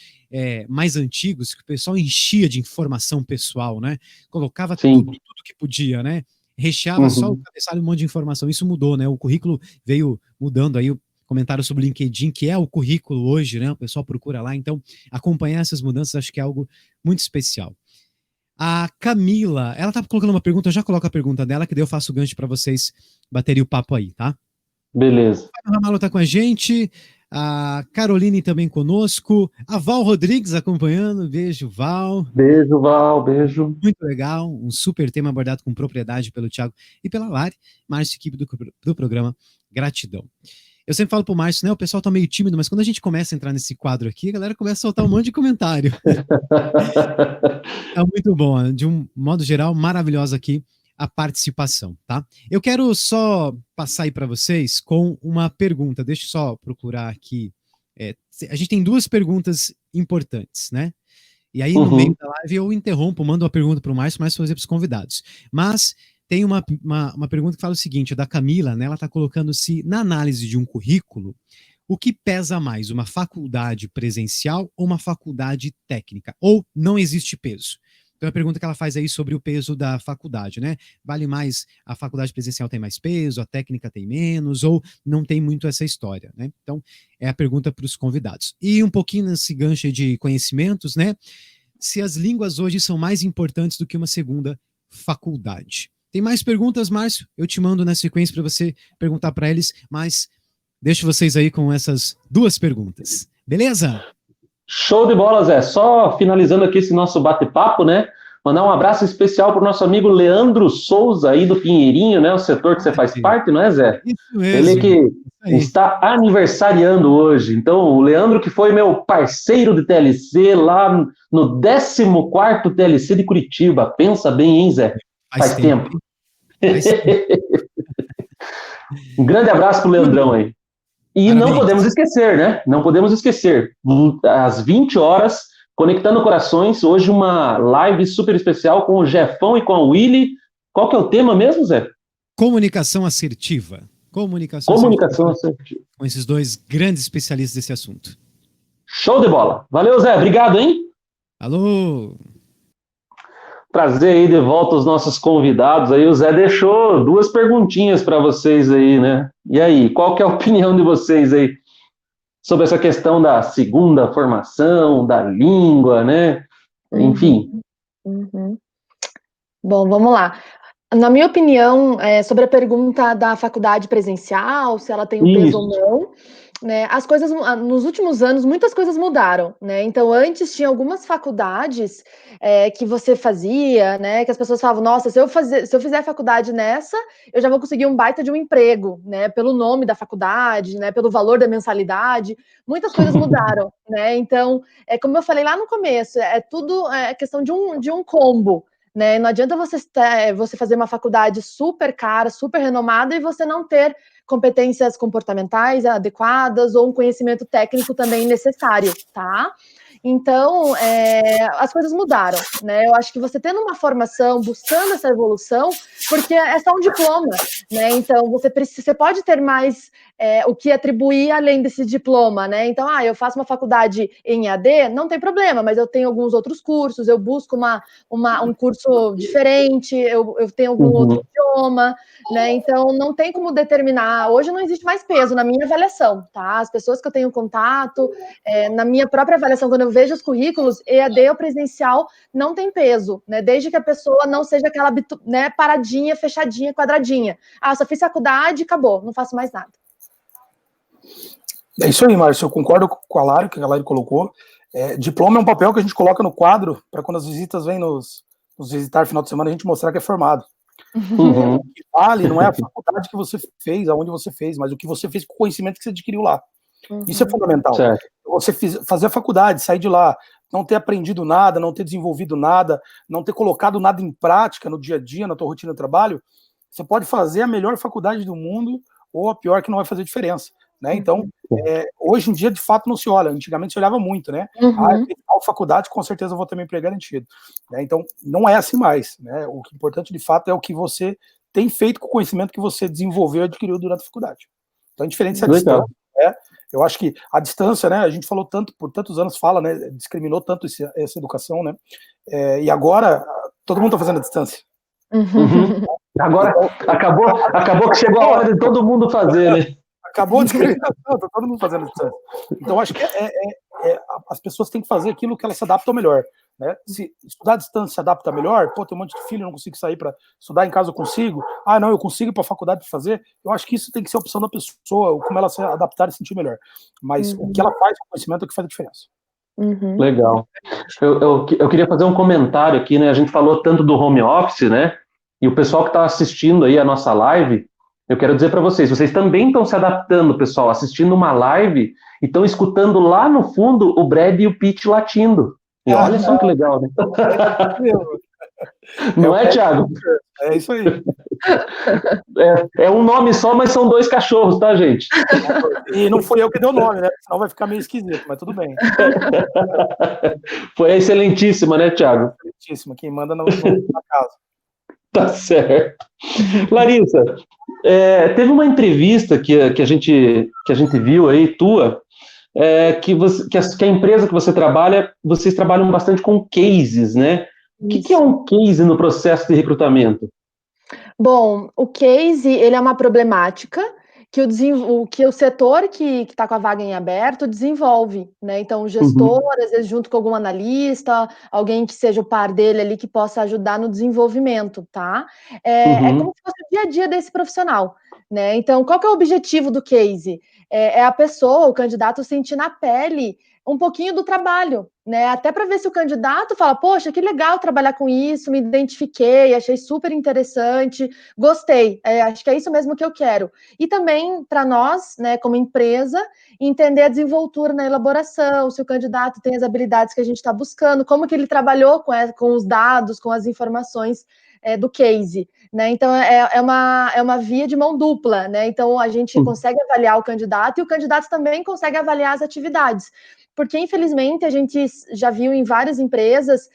mais antigos que o pessoal enchia de informação pessoal, né? Colocava tudo, Sim. tudo que podia, né? Recheava só o Uhum. cabeçalho, um monte de informação. Isso mudou, né? O currículo veio mudando aí, comentário sobre o LinkedIn, que é o currículo hoje, né? O pessoal procura lá. Então, acompanhar essas mudanças acho que é algo muito especial. A Camila, ela tá colocando uma pergunta, eu já coloco a pergunta dela, que daí eu faço o gancho para vocês baterem o papo aí, tá? Beleza. O Ramalo tá com a gente, a Caroline também conosco, a Val Rodrigues acompanhando, beijo, Val. Beijo, Val, beijo. Muito legal, um super tema abordado com propriedade pelo Thiago e pela Lari, Márcio, equipe do programa, gratidão. Eu sempre falo pro Márcio, né? O pessoal tá meio tímido, mas quando a gente começa a entrar nesse quadro aqui, a galera começa a soltar um monte de comentário. É muito bom, de um modo geral, maravilhosa aqui a participação, tá? Eu quero só passar aí para vocês com uma pergunta. Deixa eu só procurar aqui. A gente tem duas perguntas importantes, né? E aí, no meio Uhum. da live, eu interrompo, mando uma pergunta para o Márcio, mas fazer para os convidados. Mas tem uma pergunta que fala o seguinte, da Camila, né? Ela está colocando se, na análise de um currículo, o que pesa mais, uma faculdade presencial ou uma faculdade técnica? Ou não existe peso? Então, a pergunta que ela faz aí sobre o peso da faculdade, né? Vale mais, a faculdade presencial tem mais peso, a técnica tem menos, ou não tem muito essa história, né? Então, é a pergunta para os convidados. E um pouquinho nesse gancho de conhecimentos, né? Se as línguas hoje são mais importantes do que uma segunda faculdade. Tem mais perguntas, Márcio? Eu te mando na sequência para você perguntar para eles, mas deixo vocês aí com essas 2 perguntas. Beleza? Show de bola, Zé. Só finalizando aqui esse nosso bate-papo, né? Mandar um abraço especial para o nosso amigo Leandro Souza, aí do Pinheirinho, né? O setor que você faz parte, não é, Zé? Isso mesmo. Ele que está aniversariando hoje. Então, o Leandro, que foi meu parceiro de TLC lá no 14º TLC de Curitiba. Pensa bem, hein, Zé? Faz tempo. Um grande abraço pro Leandrão aí. E Parabéns. não podemos esquecer, né? Não podemos esquecer. Às 20 horas, Conectando Corações, hoje uma live super especial com o Jefão e com a Willy. Qual que é o tema mesmo, Zé? Comunicação assertiva. Comunicação Assertiva. Com esses 2 grandes especialistas desse assunto. Show de bola. Valeu, Zé. Obrigado, hein? Alô! Trazer aí de volta os nossos convidados aí. O Zé deixou 2 perguntinhas para vocês aí, né? E aí, qual que é a opinião de vocês aí sobre essa questão da segunda formação, da língua, né? Enfim. Bom, vamos lá. Na minha opinião, sobre a pergunta da faculdade presencial, se ela tem um peso ou não, né, as coisas, nos últimos anos, muitas coisas mudaram, né? Então, antes tinha algumas faculdades que você fazia, né? Que as pessoas falavam, nossa, se eu fizer faculdade nessa, eu já vou conseguir um baita de um emprego, né? Pelo nome da faculdade, né? Pelo valor da mensalidade. Muitas coisas mudaram, né? Então, como eu falei lá no começo, tudo questão de um combo. Né? Não adianta você fazer uma faculdade super cara, super renomada e você não ter competências comportamentais adequadas ou um conhecimento técnico também necessário, tá? Então, as coisas mudaram, né? Eu acho que você tendo uma formação, buscando essa evolução, porque é só um diploma, né? Então, você pode ter mais o que atribuir além desse diploma, né? Então, eu faço uma faculdade em EAD, não tem problema, mas eu tenho alguns outros cursos, eu busco um curso diferente, eu tenho algum outro idioma, né? Então, não tem como determinar. Hoje não existe mais peso na minha avaliação, tá? As pessoas que eu tenho contato, na minha própria avaliação, quando eu vejo os currículos, EAD ou presencial não tem peso, né? Desde que a pessoa não seja aquela, né, paradinha, fechadinha, quadradinha. Só fiz faculdade e acabou, não faço mais nada. É isso aí, Márcio. Eu concordo com a Lari, que a Lari colocou. Diploma é um papel que a gente coloca no quadro para quando as visitas vêm nos visitar no final de semana, a gente mostrar que é formado. O que vale não é a faculdade que você fez, aonde você fez, mas o que você fez com o conhecimento que você adquiriu lá. Isso é fundamental. Certo. Você fazer a faculdade, sair de lá, não ter aprendido nada, não ter desenvolvido nada, não ter colocado nada em prática no dia a dia, na tua rotina de trabalho, você pode fazer a melhor faculdade do mundo ou a pior que não vai fazer diferença. Né? Então, hoje em dia, de fato, não se olha. Antigamente se olhava muito, né? A faculdade, com certeza, eu vou ter meu emprego garantido. Né? Então, não é assim mais. Né? O que é importante, de fato, é o que você tem feito com o conhecimento que você desenvolveu e adquiriu durante a faculdade. Então, é diferente se a distância. Né? Eu acho que a distância, né? A gente falou tanto, por tantos anos fala, né? Discriminou tanto essa educação, né? E agora, todo mundo está fazendo a distância. Agora, acabou que chegou a hora de todo mundo fazer, né? Acabou a discriminação, tá todo mundo fazendo distância. Então, acho que as pessoas têm que fazer aquilo que elas se adaptam melhor. Né? Se estudar à distância se adapta melhor, tem um monte de filho, eu não consigo sair para estudar em casa, eu consigo. Não, eu consigo ir para a faculdade fazer. Eu acho que isso tem que ser a opção da pessoa, como ela se adaptar e se sentir melhor. Mas o que ela faz com o conhecimento é o que faz a diferença. Legal. Eu queria fazer um comentário aqui, né? A gente falou tanto do home office, né? E o pessoal que está assistindo aí a nossa live, eu quero dizer para vocês também estão se adaptando, pessoal, assistindo uma live e estão escutando lá no fundo o Brad e o Pete latindo. E olha só que legal, né? Não é, Thiago? É isso aí. É um nome só, mas são 2 cachorros, tá, gente? E não fui eu que dei o nome, né? Senão vai ficar meio esquisito, mas tudo bem. Foi a excelentíssima, né, Thiago? Excelentíssima, quem manda na casa. Tá certo. Larissa, teve uma entrevista que a gente viu aí, tua, que a empresa que você trabalha, vocês trabalham bastante com cases, né? O que é um case no processo de recrutamento? Bom, o case, ele é uma problemática que o setor que está com a vaga em aberto desenvolve, né? Então, o gestor, às vezes, junto com algum analista, alguém que seja o par dele ali, que possa ajudar no desenvolvimento, tá? É como se fosse o dia a dia desse profissional, né? Então, qual que é o objetivo do case? É a pessoa, o candidato, sentir na pele um pouquinho do trabalho, né? Até para ver se o candidato fala, poxa, que legal trabalhar com isso, me identifiquei, achei super interessante, gostei, acho que é isso mesmo que eu quero. E também para nós, né, como empresa, entender a desenvoltura na elaboração, se o candidato tem as habilidades que a gente está buscando, como que ele trabalhou com os dados, com as informações do case, né? Então é uma via de mão dupla, né? Então a gente consegue avaliar o candidato e o candidato também consegue avaliar as atividades. Porque, infelizmente, a gente já viu em várias empresas,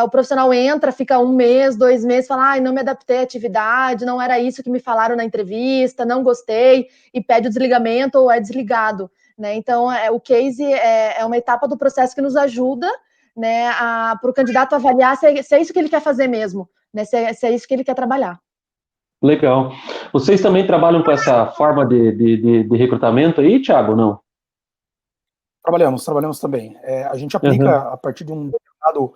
o profissional entra, fica 1 mês, 2 meses, fala, não me adaptei à atividade, não era isso que me falaram na entrevista, não gostei, e pede o desligamento ou é desligado, né? Então, o case é uma etapa do processo que nos ajuda, né, para o candidato avaliar se é isso que ele quer fazer mesmo, né, se é isso que ele quer trabalhar. Legal. Vocês também trabalham com essa forma de recrutamento aí, Thiago, ou não? Trabalhamos também. A gente aplica, a partir de um determinado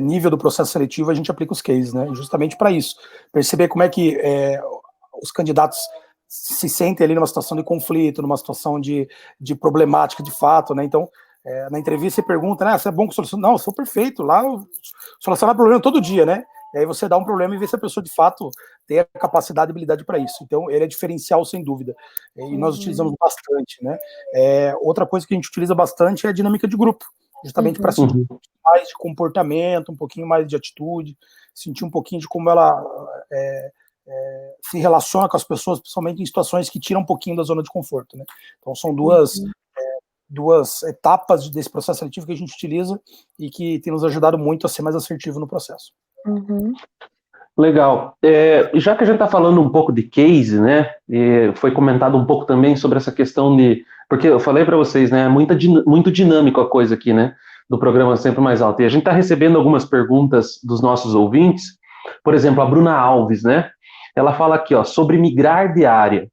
nível do processo seletivo, a gente aplica os cases, né? Justamente para isso. Perceber como é que os candidatos se sentem ali numa situação de conflito, numa situação de problemática de fato, né? Então, na entrevista você pergunta, né? Você é bom com solução? Não, eu sou perfeito. Lá eu solucionar problema todo dia, né? E aí você dá um problema e vê se a pessoa de fato tem a capacidade e habilidade para isso. Então, ele é diferencial, sem dúvida. E nós utilizamos bastante, né? Outra coisa que a gente utiliza bastante é a dinâmica de grupo, justamente para sentir um pouquinho mais de comportamento, um pouquinho mais de atitude, sentir um pouquinho de como ela se relaciona com as pessoas, principalmente em situações que tiram um pouquinho da zona de conforto, né? Então, são duas etapas desse processo seletivo que a gente utiliza e que tem nos ajudado muito a ser mais assertivo no processo. Legal. Já que a gente está falando um pouco de case, né? Foi comentado um pouco também sobre essa questão de... Porque eu falei para vocês, né? Muito dinâmico a coisa aqui, né? Do programa Sempre Mais Alto. E a gente está recebendo algumas perguntas dos nossos ouvintes. Por exemplo, a Bruna Alves, né? Ela fala aqui, ó, sobre migrar de área.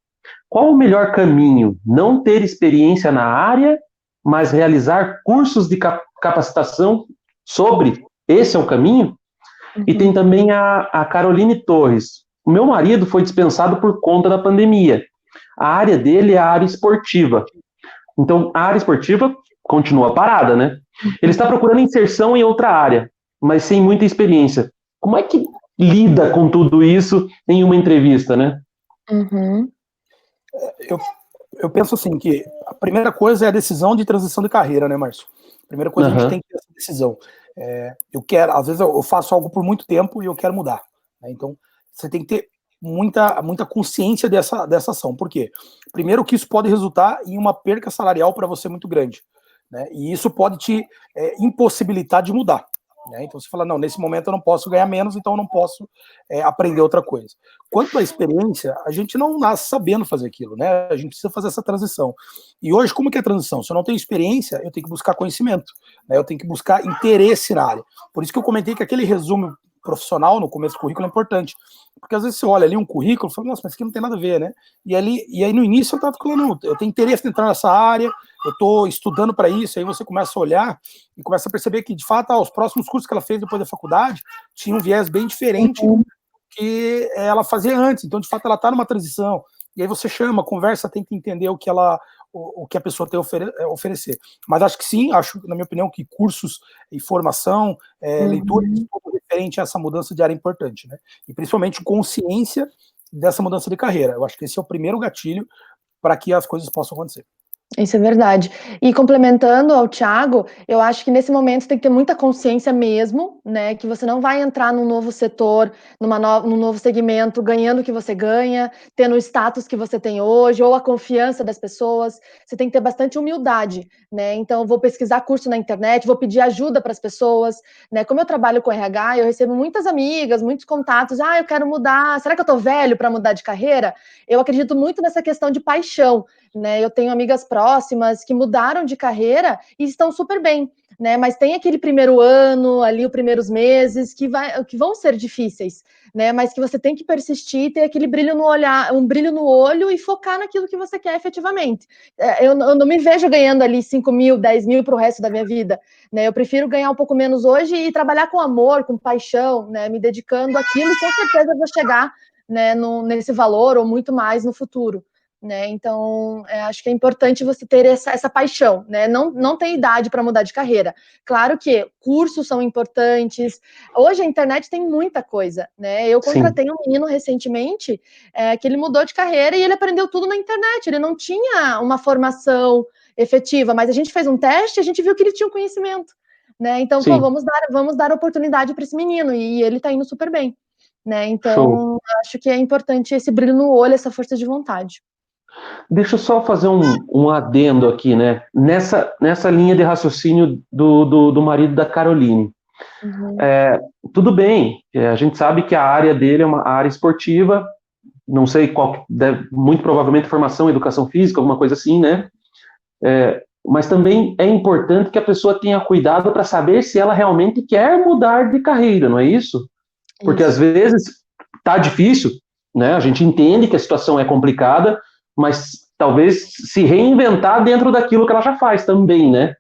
Qual o melhor caminho? Não ter experiência na área, mas realizar cursos de capacitação sobre? Esse é o caminho? E tem também a Caroline Torres. O meu marido foi dispensado por conta da pandemia. A área dele é a área esportiva. Então, a área esportiva continua parada, né? Ele está procurando inserção em outra área, mas sem muita experiência. Como é que lida com tudo isso em uma entrevista, né? Eu penso assim, que a primeira coisa é a decisão de transição de carreira, né, Márcio? A primeira coisa a gente tem que ter essa decisão. Eu quero, às vezes eu faço algo por muito tempo e eu quero mudar, né? Então, você tem que ter muita consciência dessa ação. Por quê? Primeiro que isso pode resultar em uma perca salarial para você muito grande, né? E isso pode te impossibilitar de mudar, né? Então você fala, não, nesse momento eu não posso ganhar menos, então eu não posso aprender outra coisa. Quanto à experiência, a gente não nasce sabendo fazer aquilo, né? A gente precisa fazer essa transição. E hoje, como que é a transição? Se eu não tenho experiência, eu tenho que buscar conhecimento, né? Eu tenho que buscar interesse na área. Por isso que eu comentei que aquele resumo profissional no começo do currículo é importante, porque às vezes você olha ali um currículo e fala, nossa, mas isso aqui não tem nada a ver, né? E aí no início eu estava falando, eu tenho interesse em entrar nessa área, eu estou estudando para isso, aí você começa a olhar e começa a perceber que, de fato, os próximos cursos que ela fez depois da faculdade tinham um viés bem diferente do que ela fazia antes. Então, de fato, ela está numa transição. E aí você chama, conversa, tenta entender o que a pessoa tem a oferecer. Mas acho que sim, acho, na minha opinião, que cursos e formação, leitura, referente a essa mudança de área é importante, né? E principalmente consciência dessa mudança de carreira. Eu acho que esse é o primeiro gatilho para que as coisas possam acontecer. Isso é verdade. E complementando ao Thiago, eu acho que nesse momento você tem que ter muita consciência mesmo, né? Que você não vai entrar num novo setor, num novo segmento, ganhando o que você ganha, tendo o status que você tem hoje, ou a confiança das pessoas. Você tem que ter bastante humildade, né? Então, vou pesquisar curso na internet, vou pedir ajuda para as pessoas, né? Como eu trabalho com RH, eu recebo muitas amigas, muitos contatos. Eu quero mudar. Será que eu tô velho para mudar de carreira? Eu acredito muito nessa questão de paixão. né? Eu tenho amigas próximas que mudaram de carreira e estão super bem, né? Mas tem aquele primeiro ano, ali os primeiros meses, que vão ser difíceis, né? Mas que você tem que persistir, ter aquele brilho no olhar, um brilho no olho e focar naquilo que você quer efetivamente. Eu não me vejo ganhando ali 5 mil, 10 mil para o resto da minha vida, né? Eu prefiro ganhar um pouco menos hoje e trabalhar com amor, com paixão, né? Me dedicando àquilo, e com certeza eu vou chegar, né, nesse valor ou muito mais no futuro. Né? Então, acho que é importante você ter essa paixão, né? Não tem idade para mudar de carreira. Claro que cursos são importantes. Hoje a internet tem muita coisa, né? Eu contratei um menino recentemente que ele mudou de carreira e ele aprendeu tudo na internet. Ele não tinha uma formação efetiva, mas a gente fez um teste e a gente viu que ele tinha um conhecimento, né? Então, pô, vamos dar oportunidade para esse menino e ele está indo super bem, né? Então, acho que é importante esse brilho no olho, essa força de vontade. Deixa eu só fazer um adendo aqui, né? Nessa linha de raciocínio do marido da Caroline. Uhum. Tudo bem, a gente sabe que a área dele é uma área esportiva, não sei qual, muito provavelmente formação, educação física, alguma coisa assim, né? Mas também é importante que a pessoa tenha cuidado para saber se ela realmente quer mudar de carreira, não é isso? Porque às vezes tá difícil, né? A gente entende que a situação é complicada, mas talvez se reinventar dentro daquilo que ela já faz também, né?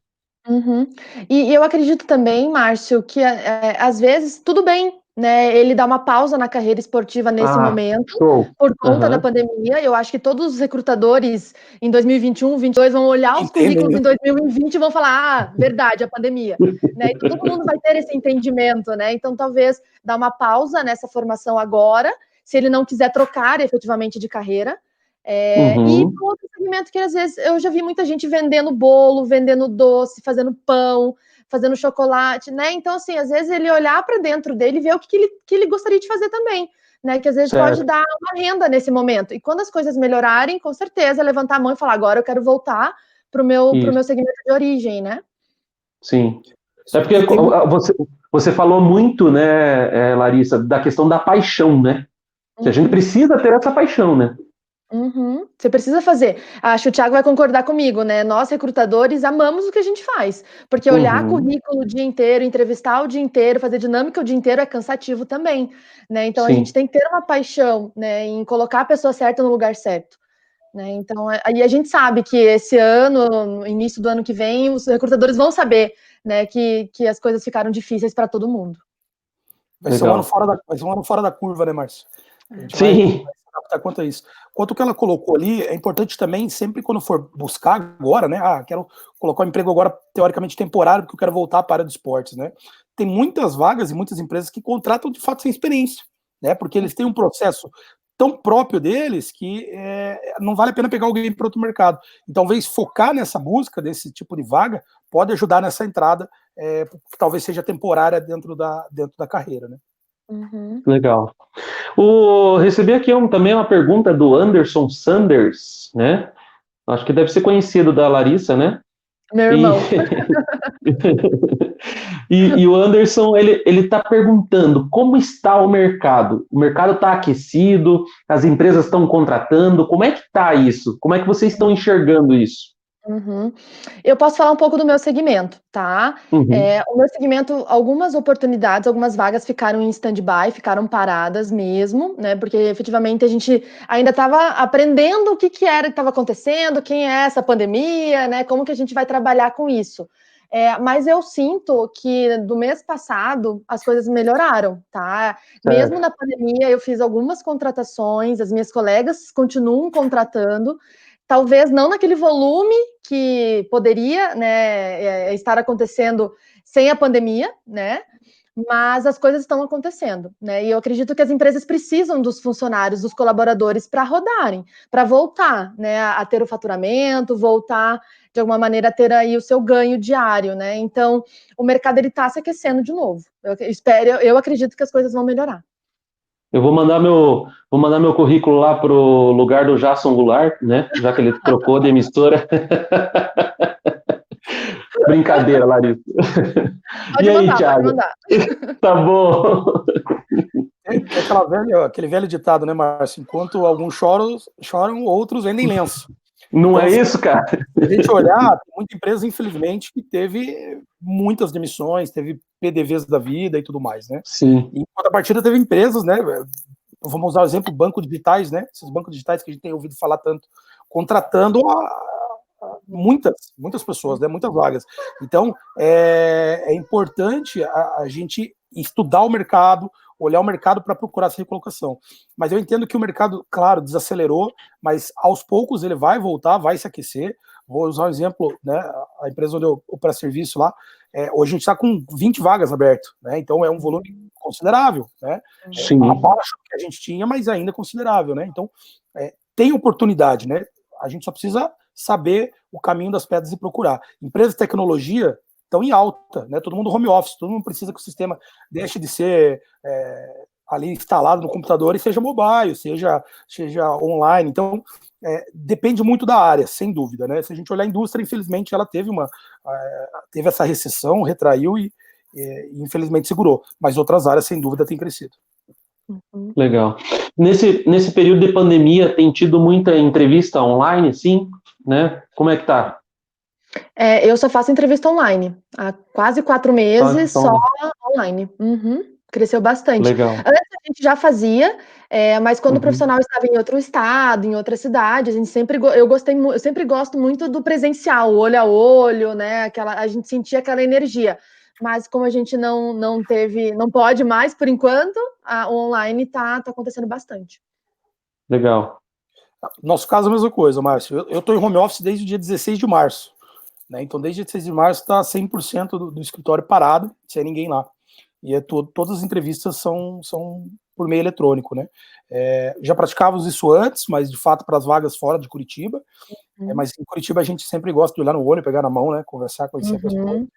Uhum. E eu acredito também, Márcio, que às vezes tudo bem, né? Ele dá uma pausa na carreira esportiva nesse momento, por conta da pandemia. Eu acho que todos os recrutadores em 2021, 2022 vão olhar os currículos em 2020 e vão falar: verdade, a pandemia. Né? E todo mundo vai ter esse entendimento, né? Então, talvez dar uma pausa nessa formação agora, se ele não quiser trocar efetivamente de carreira. E para outro segmento que às vezes eu já vi muita gente vendendo bolo, vendendo doce, fazendo pão, fazendo chocolate, né? Então, assim, às vezes ele olhar para dentro dele e ver o que ele gostaria de fazer também, né? Que às vezes pode dar uma renda nesse momento. E quando as coisas melhorarem, com certeza, levantar a mão e falar: agora eu quero voltar para o meu segmento de origem, né? Sim. É porque você falou muito, né, Larissa, da questão da paixão, né? Que a gente precisa ter essa paixão, né? Uhum. Você precisa fazer. Acho que o Thiago vai concordar comigo, né? Nós, recrutadores, amamos o que a gente faz. Porque olhar currículo o dia inteiro, entrevistar o dia inteiro, fazer dinâmica o dia inteiro é cansativo também, né? Então, a gente tem que ter uma paixão, né, em colocar a pessoa certa no lugar certo. Né? Então, aí a gente sabe que esse ano, no início do ano que vem, os recrutadores vão saber, né, que as coisas ficaram difíceis para todo mundo. Vai ser um ano fora da curva, né, Márcio? A gente vai se adaptar quanto a isso. Quanto que ela colocou ali, é importante também, sempre quando for buscar agora, né? Quero colocar um emprego agora, teoricamente, temporário, porque eu quero voltar para a área dos esportes, né? Tem muitas vagas e muitas empresas que contratam, de fato, sem experiência, né? Porque eles têm um processo tão próprio deles que não vale a pena pegar alguém para outro mercado. Então, talvez focar nessa busca desse tipo de vaga pode ajudar nessa entrada, que talvez seja temporária dentro da carreira, né? Uhum. Legal. Recebi aqui também uma pergunta do Anderson Sanders, né? Acho que deve ser conhecido da Larissa, né? Meu irmão. E o Anderson, ele está perguntando como está o mercado? O mercado está aquecido? As empresas estão contratando? Como é que está isso? Como é que vocês estão enxergando isso? Uhum. Eu posso falar um pouco do meu segmento, tá? O meu segmento, algumas oportunidades, algumas vagas ficaram em stand-by, ficaram paradas mesmo, né? Porque efetivamente a gente ainda estava aprendendo o que era que estava acontecendo, quem é essa pandemia, né? Como que a gente vai trabalhar com isso. Mas eu sinto que do mês passado as coisas melhoraram, tá? Mesmo na pandemia, eu fiz algumas contratações, as minhas colegas continuam contratando. Talvez não naquele volume que poderia, né, estar acontecendo sem a pandemia, né? Mas as coisas estão acontecendo, né? E eu acredito que as empresas precisam dos funcionários, dos colaboradores para rodarem, para voltar, né, a ter o faturamento, voltar de alguma maneira a ter aí o seu ganho diário, né? Então, o mercado ele está se aquecendo de novo. Eu acredito que as coisas vão melhorar. Eu vou mandar meu currículo lá pro lugar do Jason Goulart, né? Já que ele trocou de emissora. Brincadeira, Larissa. Pode mandar, Thiago? Pode mandar. Tá bom. Aquele velho ditado, né, Márcio? Enquanto alguns choram, outros vendem lenço. Não Então, é assim, isso, cara? se a gente olhar, tem muita empresa, infelizmente, que teve muitas demissões, teve PDVs da vida e tudo mais, né? Sim. E em contrapartida teve empresas, né? Vamos usar o exemplo, bancos digitais, né? Esses bancos digitais que a gente tem ouvido falar tanto, contratando muitas pessoas, né? Muitas vagas. Então, é importante a gente estudar o mercado, olhar o mercado para procurar essa recolocação. Mas eu entendo que o mercado, claro, desacelerou, mas aos poucos ele vai voltar, vai se aquecer. Vou usar um exemplo, né? A empresa onde eu presto serviço lá, hoje a gente está com 20 vagas abertas, né? Então é um volume considerável, né? Sim. Abaixo do que a gente tinha, mas ainda considerável, né? Então tem oportunidade, né? A gente só precisa saber o caminho das pedras e procurar. Empresas de tecnologia estão em alta, né? Todo mundo home office, todo mundo precisa que o sistema deixe de ser ali instalado no computador e seja mobile, seja online. Então, depende muito da área, sem dúvida, né? Se a gente olhar a indústria, infelizmente, ela teve essa recessão, retraiu e infelizmente segurou. Mas outras áreas, sem dúvida, têm crescido. Legal. Nesse período de pandemia, tem tido muita entrevista online, sim, né? Como é que tá? Eu só faço entrevista online. Há quase 4 meses, Então, só online. Cresceu bastante. legal. Antes a gente já fazia, mas quando o Uhum. profissional estava em outro estado, em outra cidade, a gente eu sempre gosto muito do presencial, olho a olho, né? A gente sentia aquela energia. Mas como a gente não pode mais por enquanto, o online tá acontecendo bastante. Legal. Nosso caso, a mesma coisa, Márcio. Eu estou em home office desde o dia 16 de março. Né? Então, desde 16 de março está 100% do escritório parado, sem ninguém lá. E todas as entrevistas são por meio eletrônico, né? Já praticávamos isso antes, mas de fato para as vagas fora de Curitiba. Mas em Curitiba a gente sempre gosta de olhar no olho, pegar na mão, né? Conversar, conhecer a pessoa.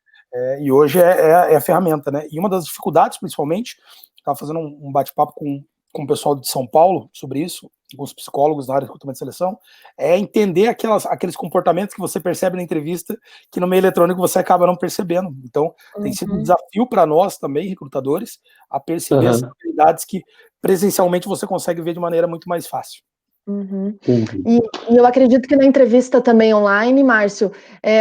E hoje é a ferramenta, né? E uma das dificuldades, principalmente, estava fazendo um bate-papo com o pessoal de São Paulo sobre isso, com os psicólogos na área de recrutamento e seleção, é entender aqueles comportamentos que você percebe na entrevista que no meio eletrônico você acaba não percebendo. Então, tem sido um desafio para nós também, recrutadores, a perceber essas habilidades que presencialmente você consegue ver de maneira muito mais fácil. E eu acredito que na entrevista também online, Márcio,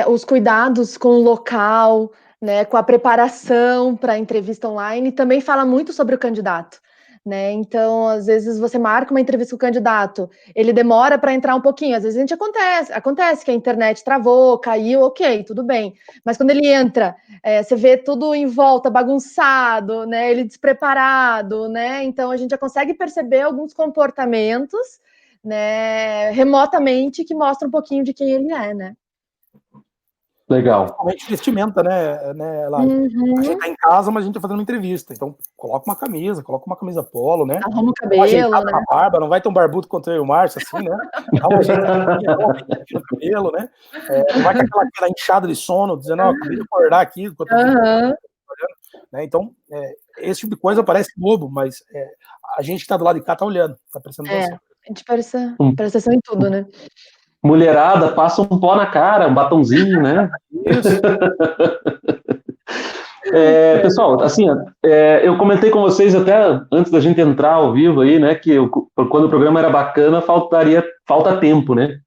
os cuidados com o local, né, com a preparação para a entrevista online, também fala muito sobre o candidato. Né? Então, às vezes você marca uma entrevista com o candidato, ele demora para entrar um pouquinho, às vezes acontece que a internet travou, caiu, ok, tudo bem, mas quando ele entra, você vê tudo em volta bagunçado, né? Ele despreparado, né? Então a gente já consegue perceber alguns comportamentos, né, remotamente, que mostram um pouquinho de quem ele é, né? Legal. Principalmente vestimenta, né, Lari? A gente tá em casa, mas a gente tá fazendo uma entrevista. Então, coloca uma camisa polo, né? Arruma o cabelo, né? Na barba, não vai tão barbudo quanto eu e o Márcio, assim, né? Dá uma ajeitadinha, dá uma penteadinha no cabelo, né? Não vai com aquela inchada de sono, dizendo, acabei de acordar aqui. Né? Então, esse tipo de coisa parece bobo, mas a gente que tá do lado de cá tá olhando, tá prestando atenção. A gente presta atenção em tudo, né? Mulherada, passa um pó na cara, um batonzinho, né? Isso. Pessoal, assim, eu comentei com vocês até antes da gente entrar ao vivo aí, né, que quando o programa era bacana, falta tempo, né?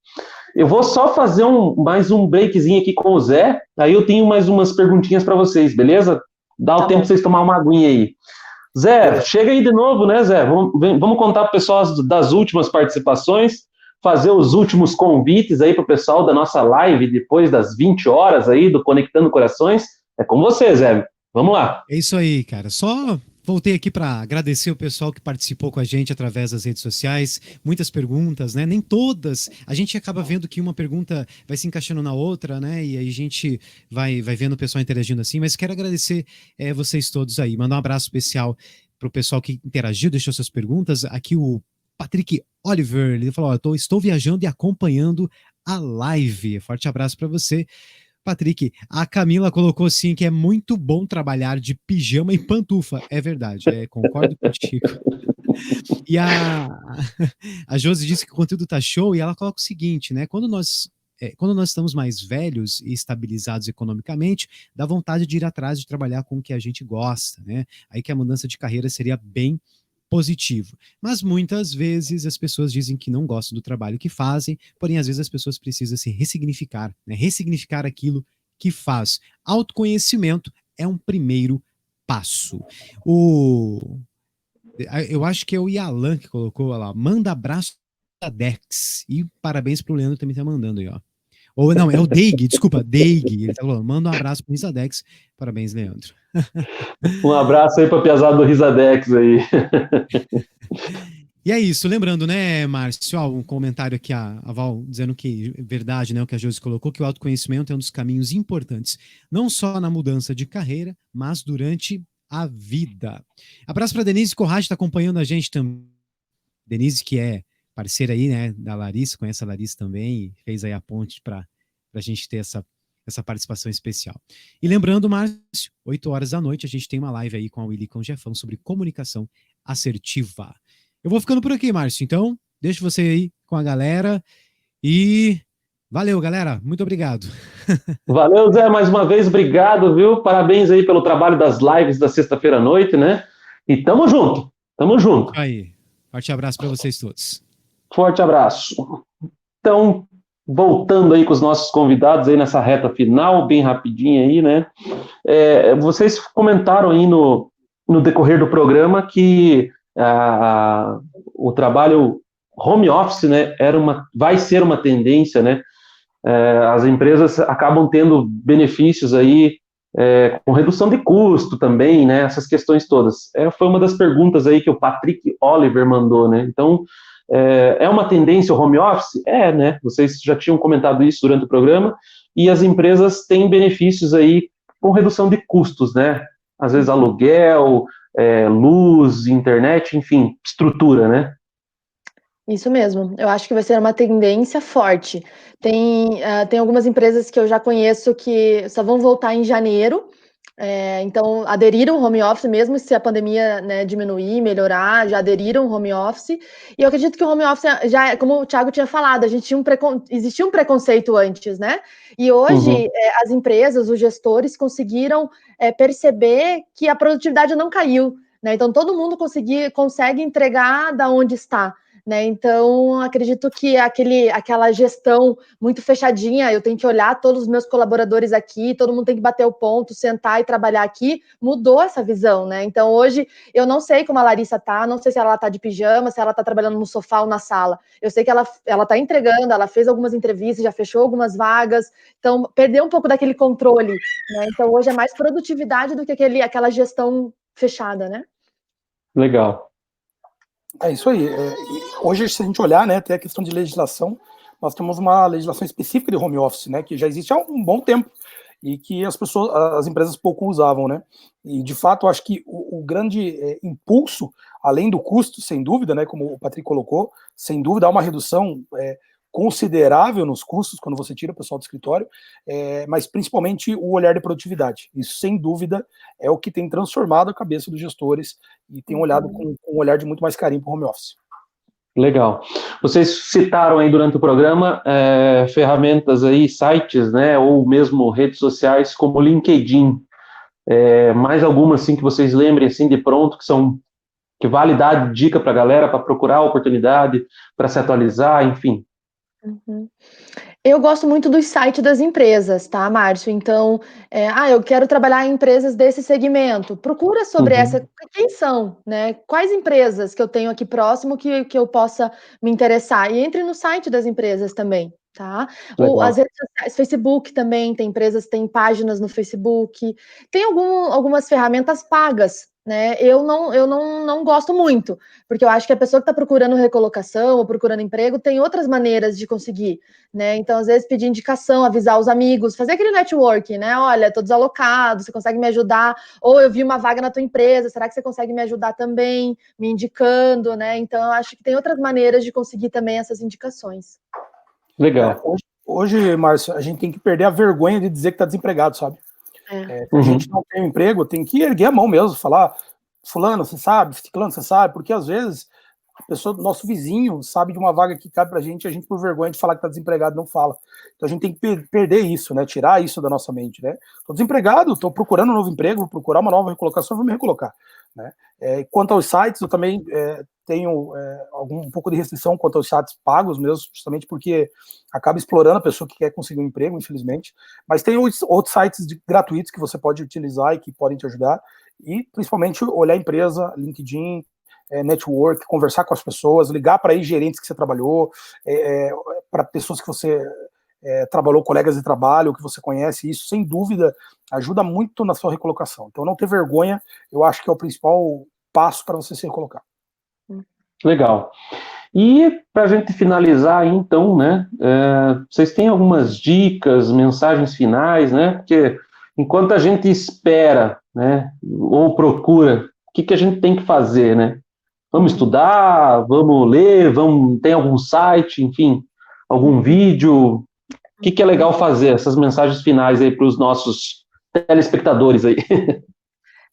Eu vou só fazer mais um breakzinho aqui com o Zé, aí eu tenho mais umas perguntinhas para vocês, beleza? Dá o tempo para vocês tomar uma aguinha aí. Zé, chega aí de novo, né, Zé? Vamos contar para o pessoal das últimas participações, fazer os últimos convites aí para o pessoal da nossa live depois das 20 horas aí do Conectando Corações. É com você, Zé. Vamos lá. É isso aí, cara. Só voltei aqui para agradecer o pessoal que participou com a gente através das redes sociais. Muitas perguntas, né? Nem todas. A gente acaba vendo que uma pergunta vai se encaixando na outra, né? E aí a gente vai vendo o pessoal interagindo assim. Mas quero agradecer vocês todos aí. Mandar um abraço especial para o pessoal que interagiu, deixou suas perguntas. Aqui o Patrick Oliver, ele falou, estou viajando e acompanhando a live. Forte abraço para você. Patrick, a Camila colocou assim que é muito bom trabalhar de pijama e pantufa. É verdade, concordo contigo. E a Josi disse que o conteúdo tá show e ela coloca o seguinte, né? Quando nós estamos mais velhos e estabilizados economicamente, dá vontade de ir atrás de trabalhar com o que a gente gosta, né? Aí que a mudança de carreira seria bem positivo. Mas muitas vezes as pessoas dizem que não gostam do trabalho que fazem, porém às vezes as pessoas precisam se ressignificar, né? Ressignificar aquilo que faz. Autoconhecimento é um primeiro passo. Eu acho que é o Yalan que colocou lá, manda abraço da Dex. E parabéns pro Leandro também tá mandando aí, ó. Ou não, é o Deig, desculpa, Deig. Ele tá falando, manda um abraço pro Risadex. Parabéns, Leandro. Um abraço aí pra piazada do Risadex aí. E é isso, lembrando, né, Márcio, um comentário aqui, a Val dizendo que é verdade, né, o que a Josi colocou, que o autoconhecimento é um dos caminhos importantes, não só na mudança de carreira, mas durante a vida. Abraço para Denise Corrade, está acompanhando a gente também. Denise, que é parceira aí, né, da Larissa, conhece a Larissa também, e fez aí a ponte para a gente ter essa participação especial. E lembrando, Márcio, 8 horas da noite, a gente tem uma live aí com a Willy e com o Jefão sobre comunicação assertiva. Eu vou ficando por aqui, Márcio, então deixo você aí com a galera e valeu, galera, muito obrigado. Valeu, Zé, mais uma vez, obrigado, viu? Parabéns aí pelo trabalho das lives da sexta-feira à noite, né? E tamo junto, tamo junto. Aí, forte abraço para vocês todos. Forte abraço. Então, voltando aí com os nossos convidados aí nessa reta final, bem rapidinho aí, né? Vocês comentaram aí no decorrer do programa que o trabalho home office, né, vai ser uma tendência, né? As empresas acabam tendo benefícios aí com redução de custo também, né? Essas questões todas. Foi uma das perguntas aí que o Patrick Oliver mandou, né? Então, é uma tendência o home office? Né? Vocês já tinham comentado isso durante o programa, e as empresas têm benefícios aí com redução de custos, né? Às vezes aluguel, luz, internet, enfim, estrutura, né? Isso mesmo, eu acho que vai ser uma tendência forte. Tem algumas empresas que eu já conheço que só vão voltar em janeiro, então aderiram ao home office, mesmo se a pandemia, né, diminuir, melhorar, já aderiram ao home office. E eu acredito que o home office já, como o Thiago tinha falado, existia um preconceito antes, né? E hoje as empresas, os gestores conseguiram perceber que a produtividade não caiu, né? Então todo mundo consegue entregar da onde está. Né, então, acredito que aquela gestão muito fechadinha, eu tenho que olhar todos os meus colaboradores aqui, todo mundo tem que bater o ponto, sentar e trabalhar aqui, mudou essa visão, né? Então, hoje, eu não sei como a Larissa tá, não sei se ela tá de pijama, se ela tá trabalhando no sofá ou na sala. Eu sei que ela tá entregando, ela fez algumas entrevistas, já fechou algumas vagas, então, perdeu um pouco daquele controle, né? Então, hoje é mais produtividade do que aquela gestão fechada, né? Legal. É isso aí. Hoje, se a gente olhar, né, tem a questão de legislação, nós temos uma legislação específica de home office, né, que já existe há um bom tempo e que as empresas pouco usavam, né. E, de fato, eu acho que o grande impulso, além do custo, sem dúvida, né, como o Patrick colocou, sem dúvida há uma redução considerável nos custos quando você tira o pessoal do escritório, mas principalmente o olhar de produtividade. Isso, sem dúvida, é o que tem transformado a cabeça dos gestores e tem olhado com um olhar de muito mais carinho para o home office. Legal. Vocês citaram aí durante o programa ferramentas aí, sites, né, ou mesmo redes sociais como o LinkedIn. Mais alguma assim que vocês lembrem assim de pronto que vale dar dica para a galera para procurar oportunidade, para se atualizar, enfim. Eu gosto muito dos sites das empresas, tá, Márcio? Então, eu quero trabalhar em empresas desse segmento. Procura sobre quem são, né? Quais empresas que eu tenho aqui próximo que eu possa me interessar? E entre no site das empresas também, tá? As redes sociais, Facebook também, tem empresas, tem páginas no Facebook. Tem algumas ferramentas pagas, né? Eu não gosto muito, porque eu acho que a pessoa que está procurando recolocação ou procurando emprego tem outras maneiras de conseguir, né? Então, às vezes, pedir indicação, avisar os amigos, fazer aquele networking, né? Olha, estou desalocado, você consegue me ajudar? Ou eu vi uma vaga na tua empresa, será que você consegue me ajudar também? Me indicando, né? Então, eu acho que tem outras maneiras de conseguir também essas indicações. Legal. Hoje, Márcio, a gente tem que perder a vergonha de dizer que está desempregado, sabe? A gente não tem um emprego, tem que erguer a mão mesmo, falar, fulano, você sabe, ciclano, você sabe, porque às vezes a pessoa, nosso vizinho, sabe de uma vaga que cabe pra gente, a gente por vergonha de falar que tá desempregado não fala. Então a gente tem que perder isso, né, tirar isso da nossa mente, né. Tô desempregado, tô procurando um novo emprego, vou procurar uma nova recolocação, vou me recolocar. né? Quanto aos sites, eu também tenho um pouco de restrição quanto aos sites pagos mesmo, justamente porque acaba explorando a pessoa que quer conseguir um emprego, infelizmente. Mas tem outros sites gratuitos que você pode utilizar e que podem te ajudar. E, principalmente, olhar a empresa, LinkedIn, network, conversar com as pessoas, ligar para gerentes que você trabalhou, para pessoas que você trabalhou, colegas de trabalho que você conhece. Isso, sem dúvida, ajuda muito na sua recolocação. Então, não ter vergonha, eu acho que é o principal passo para você se recolocar. Legal. E para a gente finalizar, então, né, vocês têm algumas dicas, mensagens finais, né? Porque enquanto a gente espera, né, ou procura, o que a gente tem que fazer, né? Vamos estudar, vamos ler, tem algum site, enfim, algum vídeo? O que é legal fazer? Essas mensagens finais aí para os nossos telespectadores aí.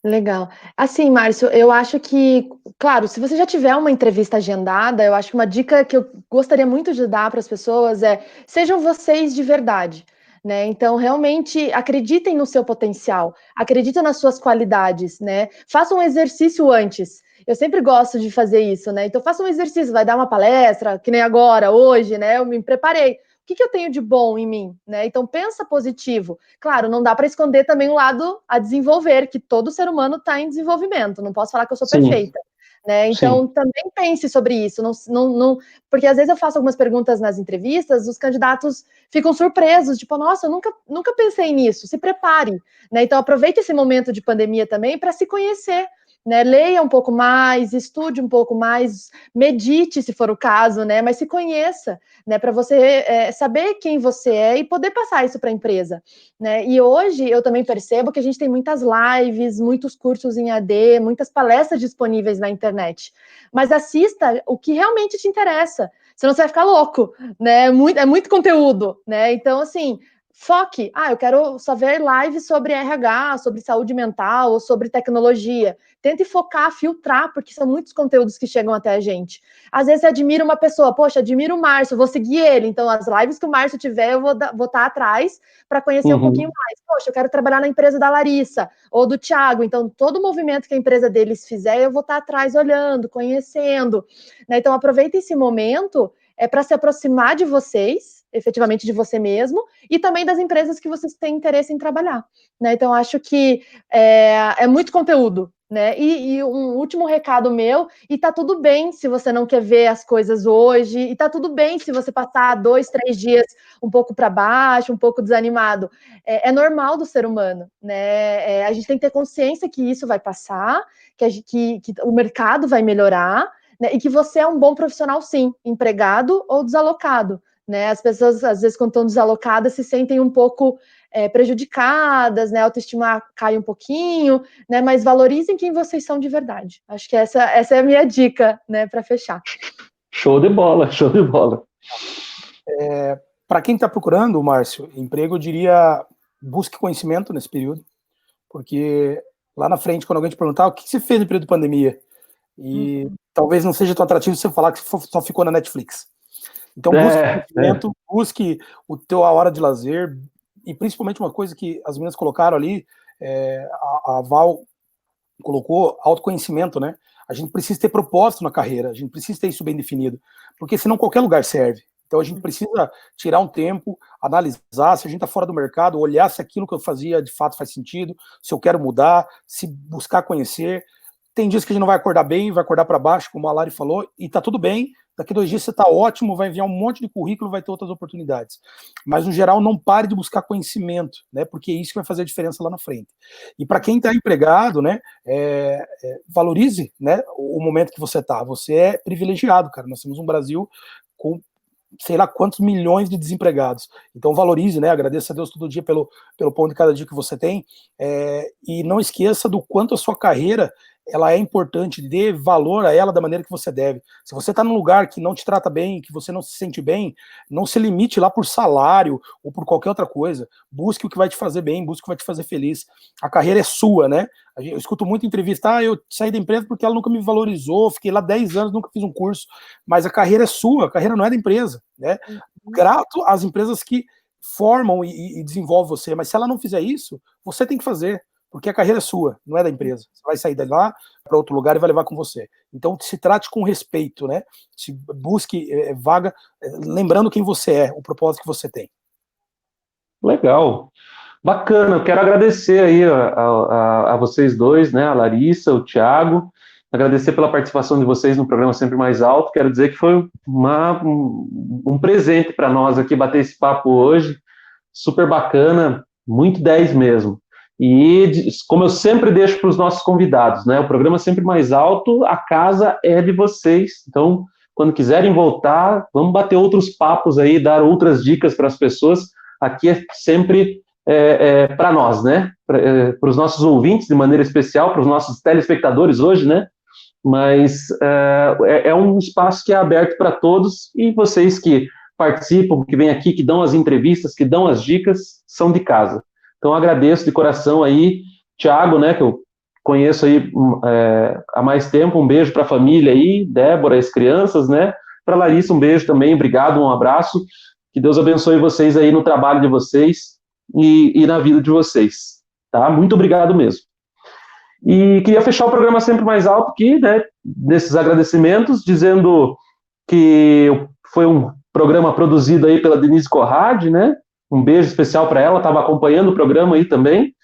Legal. Assim, Márcio, eu acho que, claro, se você já tiver uma entrevista agendada, eu acho que uma dica que eu gostaria muito de dar para as pessoas é: sejam vocês de verdade, né? Então, realmente acreditem no seu potencial, acreditem nas suas qualidades, né? Façam um exercício antes. Eu sempre gosto de fazer isso, né? Então, faça um exercício, vai dar uma palestra, que nem agora, hoje, né? Eu me preparei. O que eu tenho de bom em mim, né? Então pensa positivo. Claro, não dá para esconder também o lado a desenvolver, que todo ser humano está em desenvolvimento. Não posso falar que eu sou perfeita, né? Então também pense sobre isso. Não, porque às vezes eu faço algumas perguntas nas entrevistas, os candidatos ficam surpresos, tipo, nossa, eu nunca pensei nisso. Se prepare, né? Então aproveite esse momento de pandemia também para se conhecer. Né, leia um pouco mais, estude um pouco mais, medite se for o caso, né, mas se conheça, né, para você saber quem você é e poder passar isso para a empresa, né. E hoje eu também percebo que a gente tem muitas lives, muitos cursos em AD, muitas palestras disponíveis na internet, mas assista o que realmente te interessa, senão você vai ficar louco, né, é muito conteúdo, né, então assim, foque, eu quero só ver lives sobre RH, sobre saúde mental ou sobre tecnologia. Tente focar, filtrar, porque são muitos conteúdos que chegam até a gente. Às vezes você admira uma pessoa, poxa, admiro o Márcio, vou seguir ele. Então, as lives que o Márcio tiver, eu vou estar atrás para conhecer um pouquinho mais. Poxa, eu quero trabalhar na empresa da Larissa ou do Thiago. Então, todo movimento que a empresa deles fizer, eu vou estar atrás olhando, conhecendo. Né? Então, aproveita esse momento para se aproximar de vocês, efetivamente de você mesmo, e também das empresas que vocês têm interesse em trabalhar. Né? Então, acho que é muito conteúdo. Né? E um último recado meu, e tá tudo bem se você não quer ver as coisas hoje, e tá tudo bem se você passar 2, 3 dias um pouco para baixo, um pouco desanimado. É normal do ser humano, né? A gente tem que ter consciência que isso vai passar, que o mercado vai melhorar, né? E que você é um bom profissional, sim, empregado ou desalocado. Né? As pessoas, às vezes, quando estão desalocadas, se sentem um pouco prejudicadas, né? A autoestima cai um pouquinho, né? Mas valorizem quem vocês são de verdade. Acho que essa é a minha dica, né? Para fechar. Show de bola, show de bola. Para quem está procurando, Márcio, emprego, eu diria, busque conhecimento nesse período, porque lá na frente, quando alguém te perguntar o que você fez no período de pandemia, e talvez não seja tão atrativo você falar que só ficou na Netflix. Então, busque conhecimento, busque a hora de lazer, e principalmente uma coisa que as meninas colocaram ali, a Val colocou, autoconhecimento, né? A gente precisa ter propósito na carreira, a gente precisa ter isso bem definido, porque senão qualquer lugar serve. Então a gente precisa tirar um tempo, analisar se a gente está fora do mercado, olhar se aquilo que eu fazia de fato faz sentido, se eu quero mudar, se buscar conhecer. Tem dias que a gente não vai acordar bem, vai acordar para baixo, como a Lari falou, e tá tudo bem. Daqui 2 dias você tá ótimo, vai enviar um monte de currículo, vai ter outras oportunidades. Mas, no geral, não pare de buscar conhecimento, né? Porque é isso que vai fazer a diferença lá na frente. E para quem está empregado, né? Valorize, né, o momento que você tá. Você é privilegiado, cara. Nós temos um Brasil com sei lá quantos milhões de desempregados. Então valorize, né? Agradeça a Deus todo dia pelo pão de cada dia que você tem. E não esqueça do quanto a sua carreira ela é importante, dê valor a ela da maneira que você deve. Se você está num lugar que não te trata bem, que você não se sente bem, não se limite lá por salário ou por qualquer outra coisa. Busque o que vai te fazer bem, busque o que vai te fazer feliz. A carreira é sua, né? Eu escuto muito entrevista, eu saí da empresa porque ela nunca me valorizou, fiquei lá 10 anos, nunca fiz um curso. Mas a carreira é sua, a carreira não é da empresa, né? Grato às empresas que formam e desenvolvem você, mas se ela não fizer isso, você tem que fazer. porque a carreira é sua, não é da empresa. Você vai sair de lá para outro lugar e vai levar com você. Então, se trate com respeito, né? Se busque vaga, lembrando quem você é, o propósito que você tem. Legal. Bacana, eu quero agradecer aí a vocês dois, né, a Larissa, o Thiago, agradecer pela participação de vocês no programa Sempre Mais Alto. Quero dizer que foi um presente para nós aqui bater esse papo hoje, super bacana, muito 10 mesmo. E como eu sempre deixo para os nossos convidados, né, o programa Sempre Mais Alto, a casa é de vocês. Então, quando quiserem voltar, vamos bater outros papos aí, dar outras dicas para as pessoas. Aqui é sempre para nós, né? Para os nossos ouvintes, de maneira especial, para os nossos telespectadores hoje, né? Mas é um espaço que é aberto para todos, e vocês que participam, que vêm aqui, que dão as entrevistas, que dão as dicas, são de casa. Então, agradeço de coração aí, Thiago, né? Que eu conheço aí há mais tempo. Um beijo para a família aí, Débora, as crianças, né? Para Larissa, um beijo também, obrigado, um abraço. Que Deus abençoe vocês aí no trabalho de vocês e na vida de vocês, tá? Muito obrigado mesmo. E queria fechar o programa Sempre Mais Alto aqui, né, nesses agradecimentos, dizendo que foi um programa produzido aí pela Denise Corradi, né? Um beijo especial para ela, estava acompanhando o programa aí também.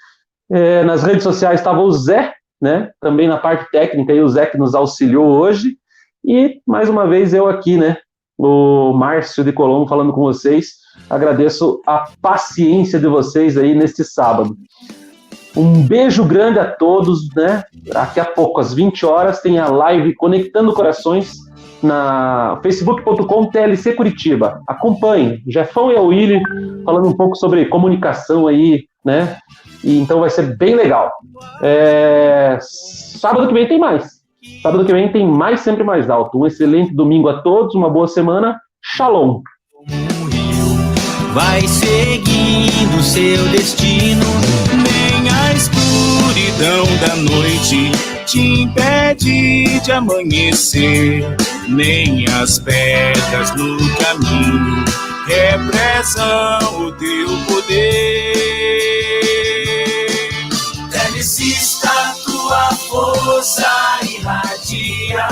Nas redes sociais estava o Zé, né? Também na parte técnica, aí o Zé que nos auxiliou hoje. E, mais uma vez, eu aqui, né? O Márcio de Colombo falando com vocês. Agradeço a paciência de vocês aí neste sábado. Um beijo grande a todos, né? Daqui a pouco, às 20 horas, tem a live Conectando Corações na facebook.com TLC Curitiba. Acompanhe, Jefão e a Willy falando um pouco sobre comunicação aí, né? E então vai ser bem legal. Sábado que vem tem mais. Sábado que vem tem mais Sempre Mais Alto. Um excelente domingo a todos, uma boa semana. Shalom. Vai seguindo seu destino, nem a escuridão da noite te impede de amanhecer, nem as pedras no caminho represam o teu poder. Telecista, tua força irradia.